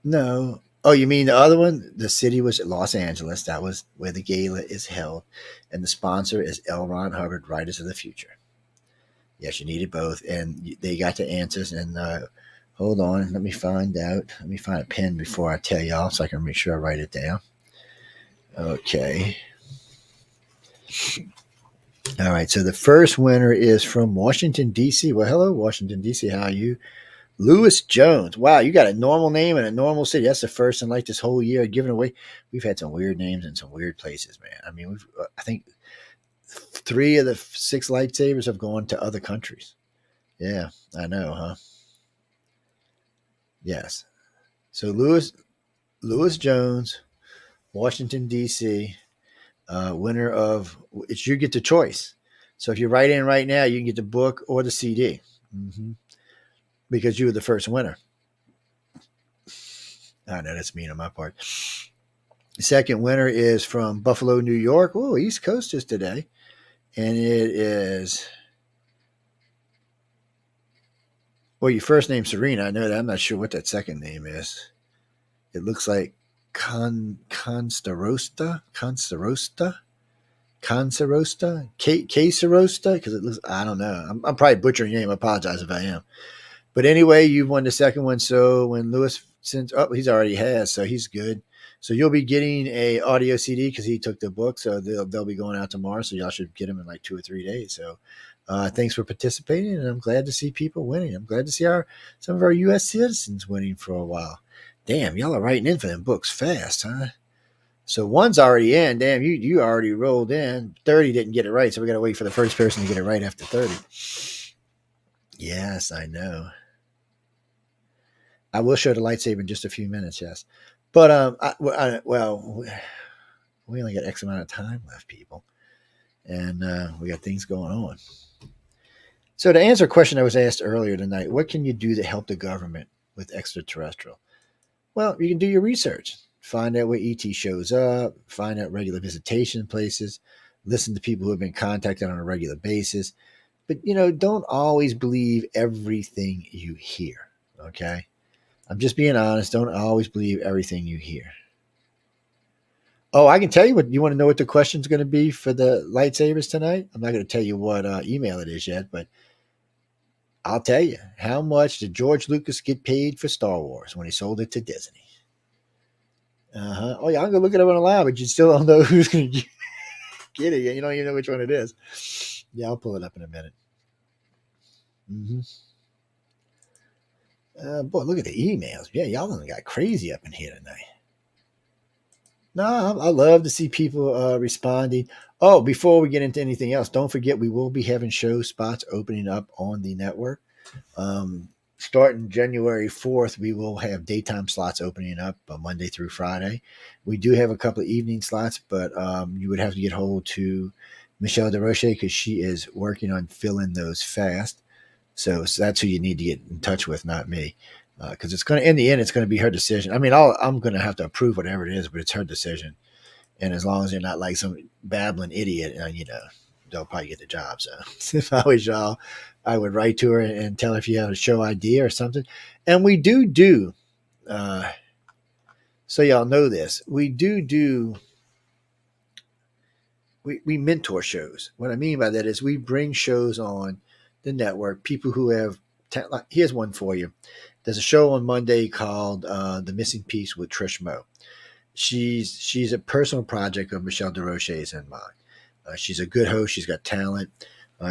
No. Oh, you mean the other one? The city was Los Angeles. That was where the gala is held. And the sponsor is L. Ron Hubbard, Writers of the Future. Yes, you needed both. And they got the answers. And hold on. Let me find out. Let me find a pen before I tell y'all so I can make sure I write it down. Okay. All right. So the first winner is from Washington, D.C. Well, hello, Washington, D.C. How are you? Lewis Jones. Wow, you got a normal name and a normal city. That's the first in like this whole year giving away. We've had some weird names in some weird places, man. I mean, I think 3 of the 6 lightsabers have gone to other countries. Yeah, I know, huh? Yes. So Lewis Jones, Washington D.C., winner of it's you get the choice. So if you write in right now, you can get the book or the CD. Mm-hmm. because you were the first winner. I know that's mean on my part. The second winner is from Buffalo, New York. Oh, East Coasters today. And it is, well, your first name's Serena. I know that. I'm not sure what that second name is. It looks like Casarosta, because it looks, I don't know. I'm probably butchering your name. I apologize if I am. But anyway, you won the second one. So when Lewis sends, oh, he's already has, so he's good. So you'll be getting a audio CD because he took the book. So they'll be going out tomorrow. So y'all should get them in like 2 or 3 days. So thanks for participating, and I'm glad to see people winning. I'm glad to see some of our U.S. citizens winning for a while. Damn, y'all are writing in for them books fast, huh? So one's already in. Damn, you already rolled in. 30 didn't get it right, so we got to wait for the first person to get it right after 30. Yes, I know. I will show the lightsaber in just a few minutes. Yes, but well, we only got X amount of time left, people, and we got things going on. So to answer a question I was asked earlier tonight, what can you do to help the government with extraterrestrial? Well, you can do your research. Find out where ET shows up, find out regular visitation places, listen to people who have been contacted on a regular basis. But, don't always believe everything you hear. Okay. I'm just being honest. Don't always believe everything you hear. Oh, I can tell you what you want to know what the question's going to be for the lightsabers tonight. I'm not going to tell you what email it is yet, but I'll tell you. How much did George Lucas get paid for Star Wars when he sold it to Disney? Oh, yeah, I'm going to look it up on the line, but you still don't know who's going to get it. You don't even know which one it is. Yeah, I'll pull it up in a minute. Mm-hmm. Boy, look at the emails. Yeah, y'all done got crazy up in here tonight. No, I love to see people responding. Oh, before we get into anything else, don't forget we will be having show spots opening up on the network. Starting January 4th, we will have daytime slots opening up Monday through Friday. We do have a couple of evening slots, but you would have to get hold to Michelle DeRoche because she is working on filling those fast. So that's who you need to get in touch with, not me. Because it's going to, in the end, it's going to be her decision. I mean, I'm going to have to approve whatever it is, but it's her decision. And as long as they're not like some babbling idiot, they'll probably get the job. So if I was y'all, I would write to her and tell her if you have a show idea or something. And we do, uh, so y'all know this, we mentor shows. What I mean by that is we bring shows on the network, people who have, like, here's one for you. There's a show on Monday called The Missing Piece with Trish Moe. She's a personal project of Michelle DeRoche's and mine. She's a good host. She's got talent.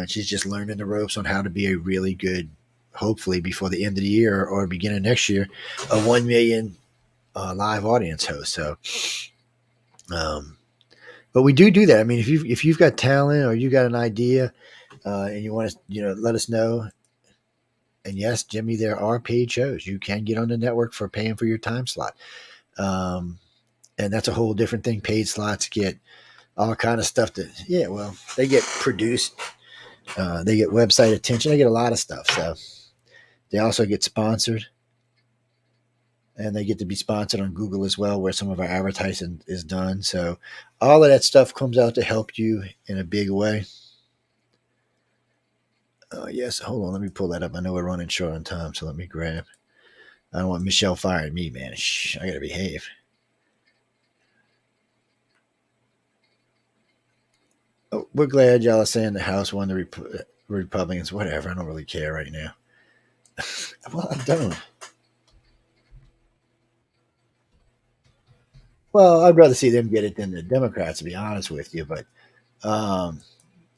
She's just learning the ropes on how to be a really good, hopefully before the end of the year or beginning of next year, a 1 million live audience host. So, but we do that. I mean, if you've got talent or you got an idea and you want to, let us know. And yes, Jimmy, there are paid shows. You can get on the network for paying for your time slot. And that's a whole different thing. Paid slots get all kind of stuff well, they get produced. They get website attention. They get a lot of stuff. So they also get sponsored. And they get to be sponsored on Google as well, where some of our advertising is done. So all of that stuff comes out to help you in a big way. Yes, hold on. Let me pull that up. I know we're running short on time, so let me grab. I don't want Michelle firing me, man. Shh, I got to behave. Oh, we're glad y'all are saying the House won the Republicans. Whatever. I don't really care right now. Well, I don't. Well, I'd rather see them get it than the Democrats, to be honest with you. But um,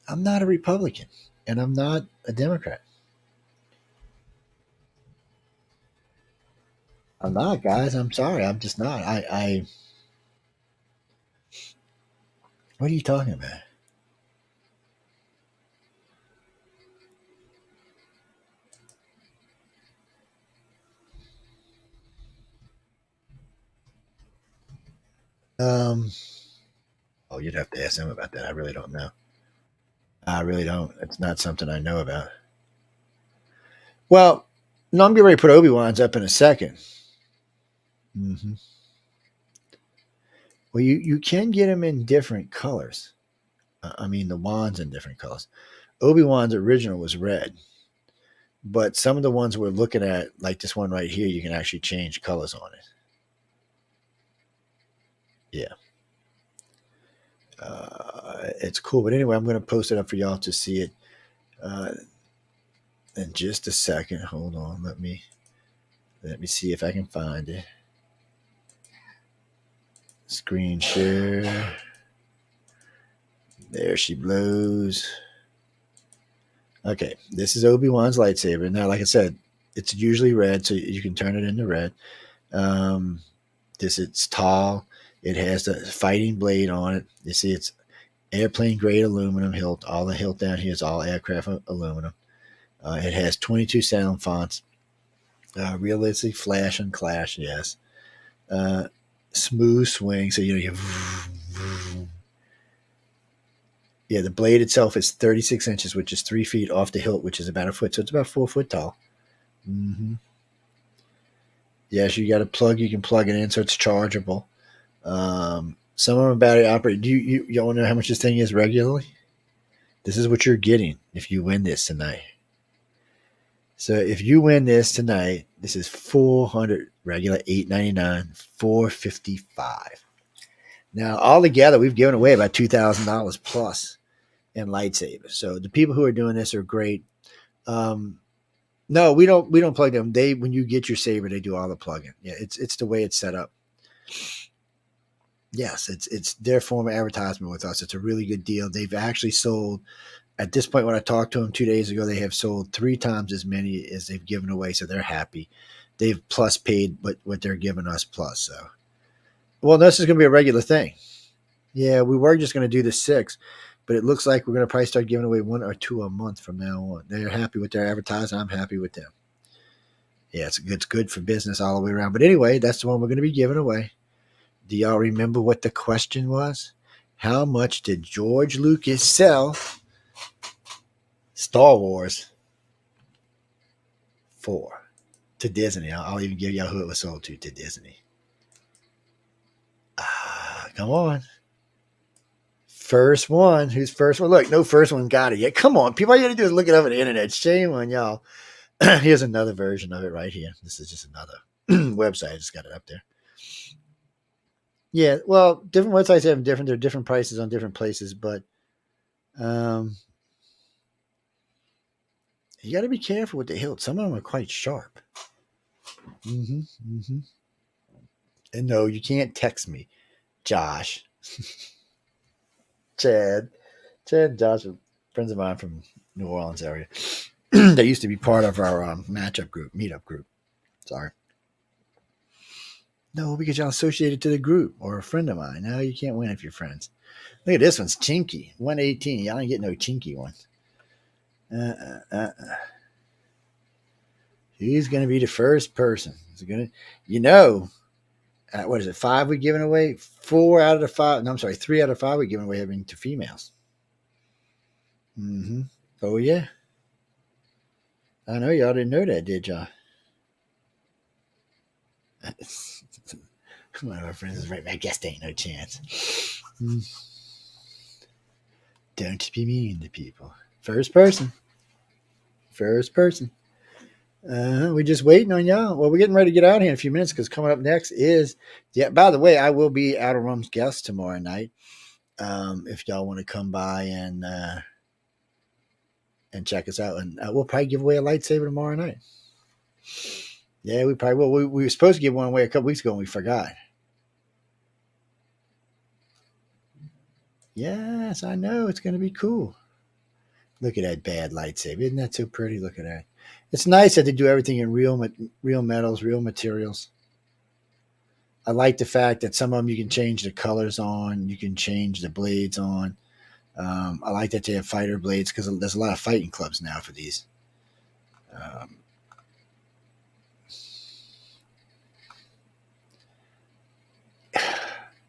I'm not a Republican, and I'm not a Democrat. I'm not, guys. I'm sorry. I'm just not. What are you talking about? Um, oh, you'd have to ask them about that. I really don't know. I really don't. It's not something I know about. Well, No, I'm getting ready to put Obi-Wan's up in a second. Mm-hmm. Well, you can get them in different colors. I mean, the wands in different colors. Obi-Wan's original was red, but some of the ones we're looking at, like this one right here, you can actually change colors on it. Yeah. It's cool. But anyway, I'm going to post it up for y'all to see it uh, in just a second. Hold on. Let me see if I can find it. Screen share. There she blows. Okay, this is Obi-Wan's lightsaber. Now, like I said, it's usually red, so you can turn it into red. Um, it's tall. It has the fighting blade on it. You see, it's airplane grade aluminum hilt. All the hilt down here is all aircraft aluminum. It has 22 sound fonts. Realistic flash and clash, yes. Uh, Smooth swing, so you. Yeah, the blade itself is 36 inches, which is 3 feet off the hilt, which is about a foot. So it's about 4 foot tall. Mm-hmm. Yes, you got a plug. You can plug it in, so it's chargeable. Some of them battery operated. You want to know how much this thing is regularly? This is what you're getting if you win this tonight. So if you win this tonight, this is 400 regular, $8.99, 455. Now altogether, we've given away about $2,000 plus in lightsabers. So the people who are doing this are great. No, we don't plug them. When you get your saber, they do all the plugging. Yeah, it's the way it's set up. Yes, it's their form of advertisement with us. It's a really good deal. They've actually sold at this point when I talked to them 2 days ago, they have sold 3 times as many as they've given away, so they're happy. They've plus paid what they're giving us plus. So, well, this is going to be a regular thing. Yeah, we were just going to do the 6, but it looks like we're going to probably start giving away 1 or 2 a month from now on. They're happy with their advertising. I'm happy with them. Yeah, it's good for business all the way around. But anyway, that's the one we're going to be giving away. Do y'all remember what the question was? How much did George Lucas sell Star Wars for to Disney? I'll even give y'all who it was sold to Disney. Come on. First one. Who's first one? Look, no first one got it yet. Come on, people. All you got to do is look it up on the internet. Shame on y'all. Here's another version of it right here. This is just another website. I just got it up there. Yeah, well, different websites have different. There are different prices on different places, but um, you got to be careful with the hilt. Some of them are quite sharp. Mm-hmm, mm-hmm. And no, you can't text me, Josh, Chad, and Josh are friends of mine from New Orleans area. They used to be part of our meetup group. Sorry. No, because y'all associated to the group or a friend of mine. No, you can't win if you're friends. Look at this one's chinky. 118. Y'all ain't getting no chinky ones. Who's going to be the first person? Is it going to, you know, what is it? 5 we giving away? 4 out of the 5. No, I'm sorry. 3 out of 5 we giving away having to females. Mm-hmm. Oh, yeah. I know y'all didn't know that, did y'all? One of our friends is right. I guess there ain't no chance. Don't be mean to people. First person. First person. We're just waiting on y'all. Well, we're getting ready to get out here in a few minutes because coming up next is, yeah, by the way, I will be Outer Rum's guest tomorrow night. If y'all want to come by and check us out. And we'll probably give away a lightsaber tomorrow night. Yeah, we probably will. We were supposed to give one away a couple weeks ago and we forgot. Yes, I know. It's going to be cool. Look at that bad lightsaber. Isn't that so pretty? Look at that. It's nice that they do everything in real metals, real materials. I like the fact that some of them you can change the colors on, you can change the blades on. I like that they have fighter blades because there's a lot of fighting clubs now for these. Um,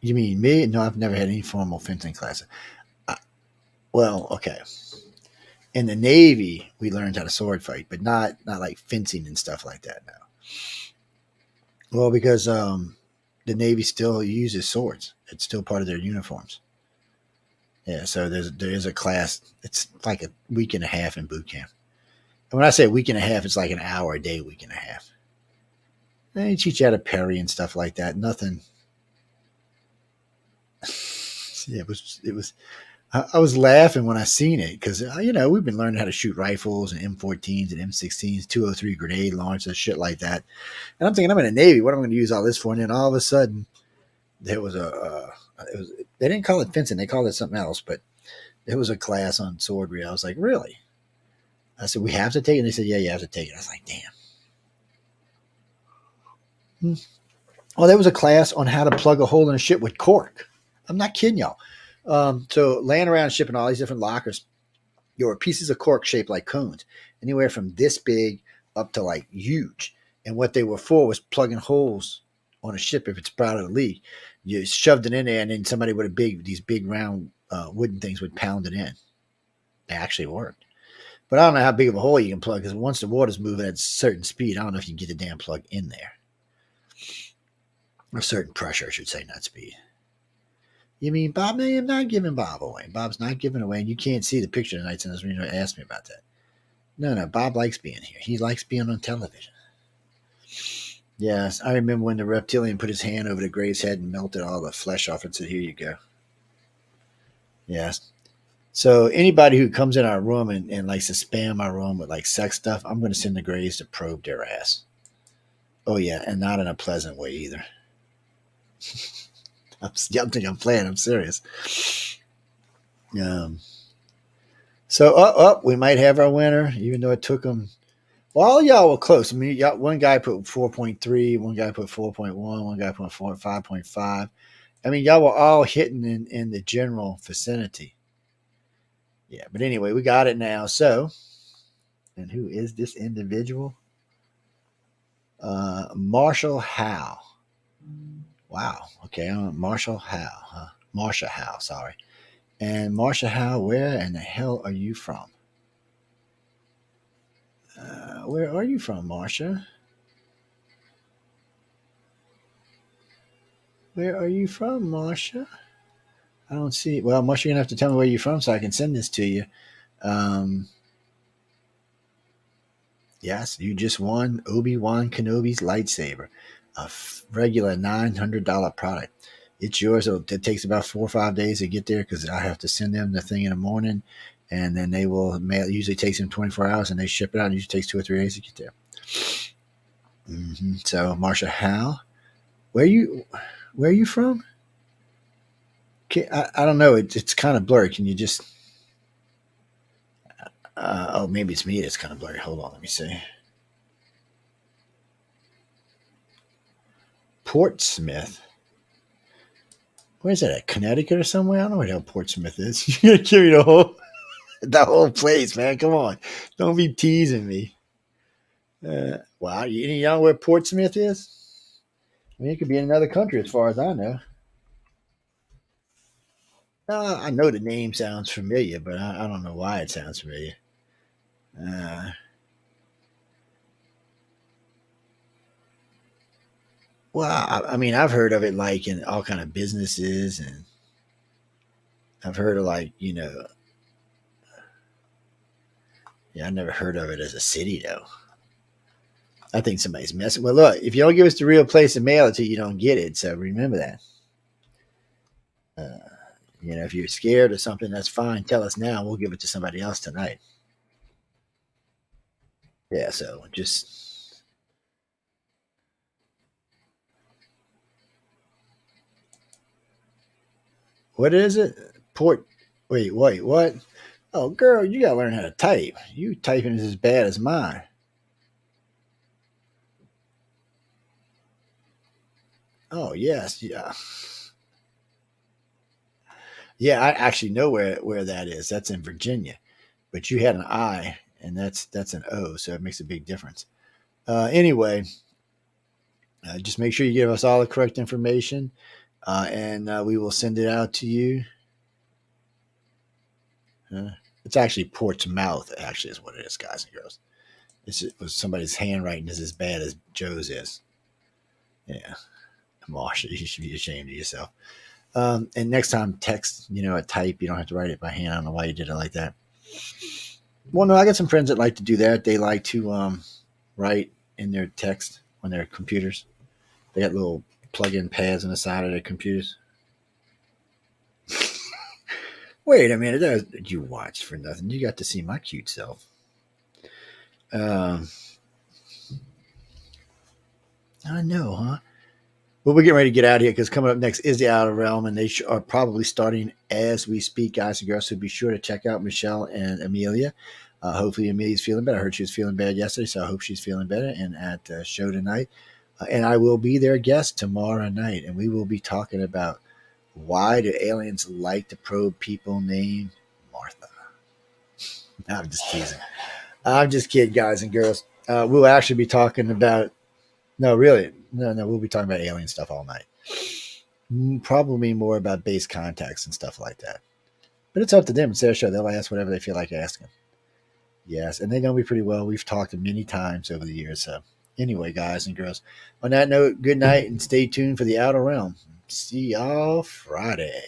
you mean me? No, I've never had any formal fencing classes. Well, okay. In the Navy, we learned how to sword fight, but not like fencing and stuff like that now. Well, because the Navy still uses swords. It's still part of their uniforms. Yeah, so there is a class. It's like a week and a half in boot camp. And when I say a week and a half, it's like an hour a day, week and a half. And they teach you how to parry and stuff like that. Nothing. Yeah, it was. I was laughing when I seen it because we've been learning how to shoot rifles and M14s and M16s, 203 grenade launchers, shit like that. And I'm thinking I'm in the Navy. What am I going to use all this for? And then all of a sudden, there was it was they didn't call it fencing, they called it something else, but there was a class on swordry. I was like, really? I said, we have to take it. And they said, yeah, you have to take it. I was like, damn. Hmm. Well, there was a class on how to plug a hole in a ship with cork. I'm not kidding y'all. So laying around shipping all these different lockers, there were pieces of cork shaped like cones, anywhere from this big up to like huge. And what they were for was plugging holes on a ship if it sprouted a leak. You shoved it in there, and then somebody with these big round wooden things would pound it in. They actually worked. But I don't know how big of a hole you can plug because once the water's moving at a certain speed, I don't know if you can get the damn plug in there. Or a certain pressure, I should say, not speed. You mean Bob? No, I'm not giving Bob away. Bob's not giving away, and you can't see the picture tonight since you asked me about that. No, Bob likes being here. He likes being on television. Yes, I remember when the reptilian put his hand over the Gray's head and melted all the flesh off and said, "Here you go." Yes. So anybody who comes in our room and likes to spam our room with like sex stuff, I'm going to send the Grays to probe their ass. Oh yeah, and not in a pleasant way either. I'm playing. I'm serious. Um, so we might have our winner, even though it took them. Well, all y'all were close. I mean, one guy put 4.3, one guy put 4.1, one guy put 5.5. I mean, y'all were all hitting in the general vicinity. Yeah, but anyway, we got it now. So, and who is this individual? Marshall Howe. Wow. Okay, Marshall Howe. Huh? Marsha Howe, sorry. And Marsha Howe, where in the hell are you from? Where are you from, Marsha? Where are you from, Marsha? I don't see. Well, Marsha, you're gonna have to tell me where you're from so I can send this to you. Um, yes, you just won Obi-Wan Kenobi's lightsaber, a regular $900 product. It's yours. It takes about 4 or 5 days to get there because I have to send them the thing in the morning, and then they will mail. It usually takes them 24 hours, and they ship it out. It usually takes 2 or 3 days to get there. So, Marsha Howe, where you where are you from? I don't know. It's kind of blurry. Can you just? Oh, maybe it's me that's kind of blurry. Hold on, let me see. Portsmouth. Where's that? At Connecticut or somewhere? I don't know where the hell Portsmouth is. You're gonna give me the whole place, man. Come on, don't be teasing me. Wow, you know where Portsmouth is? I mean, it could be in another country, as far as I know. I know the name sounds familiar, but I don't know why it sounds familiar. Uh, well, I mean, I've heard of it like in all kind of businesses, and I've heard of like yeah, I never heard of it as a city though. I think somebody's messing. Well, look, if you don't give us the real place and mail it to you, you don't get it. So remember that. Uh, if you're scared or something, that's fine. Tell us now. We'll give it to somebody else tonight. Yeah. So just what is it? Port. Wait. What? Oh, girl, you gotta learn how to type. You typing is as bad as mine. Oh yes, yeah, yeah. I actually know where that is. That's in Virginia. But you had an I, and that's an O, so it makes a big difference. Anyway, just make sure you give us all the correct information, and we will send it out to you. It's actually Portsmouth, actually, is what it is, guys and girls. It was somebody's handwriting is as bad as Joe's is. Yeah. Marsha, you should be ashamed of yourself. And next time, text, a type. You don't have to write it by hand. I don't know why you did it like that. Well, no, I got some friends that like to do that. They like to write in their text on their computers. They got little plug-in pads on the side of their computers. Wait a minute, you watched for nothing. You got to see my cute self. Um, I know, huh? Well, we're getting ready to get out of here because coming up next is the Outer Realm, and they are probably starting as we speak, guys and girls. So be sure to check out Michelle and Amelia. Hopefully, Amelia's feeling better. I heard she was feeling bad yesterday, so I hope she's feeling better. And at the show tonight, and I will be their guest tomorrow night, and we will be talking about why do aliens like to probe people named Martha. I'm just teasing. I'm just kidding, guys and girls. We'll actually be talking about. No, really. No. We'll be talking about alien stuff all night. Probably more about base contacts and stuff like that. But it's up to them. It's their show. They'll ask whatever they feel like asking. Yes, and they know me pretty well. We've talked many times over the years. So, anyway, guys and girls, on that note, good night and stay tuned for the Outer Realm. See y'all Friday.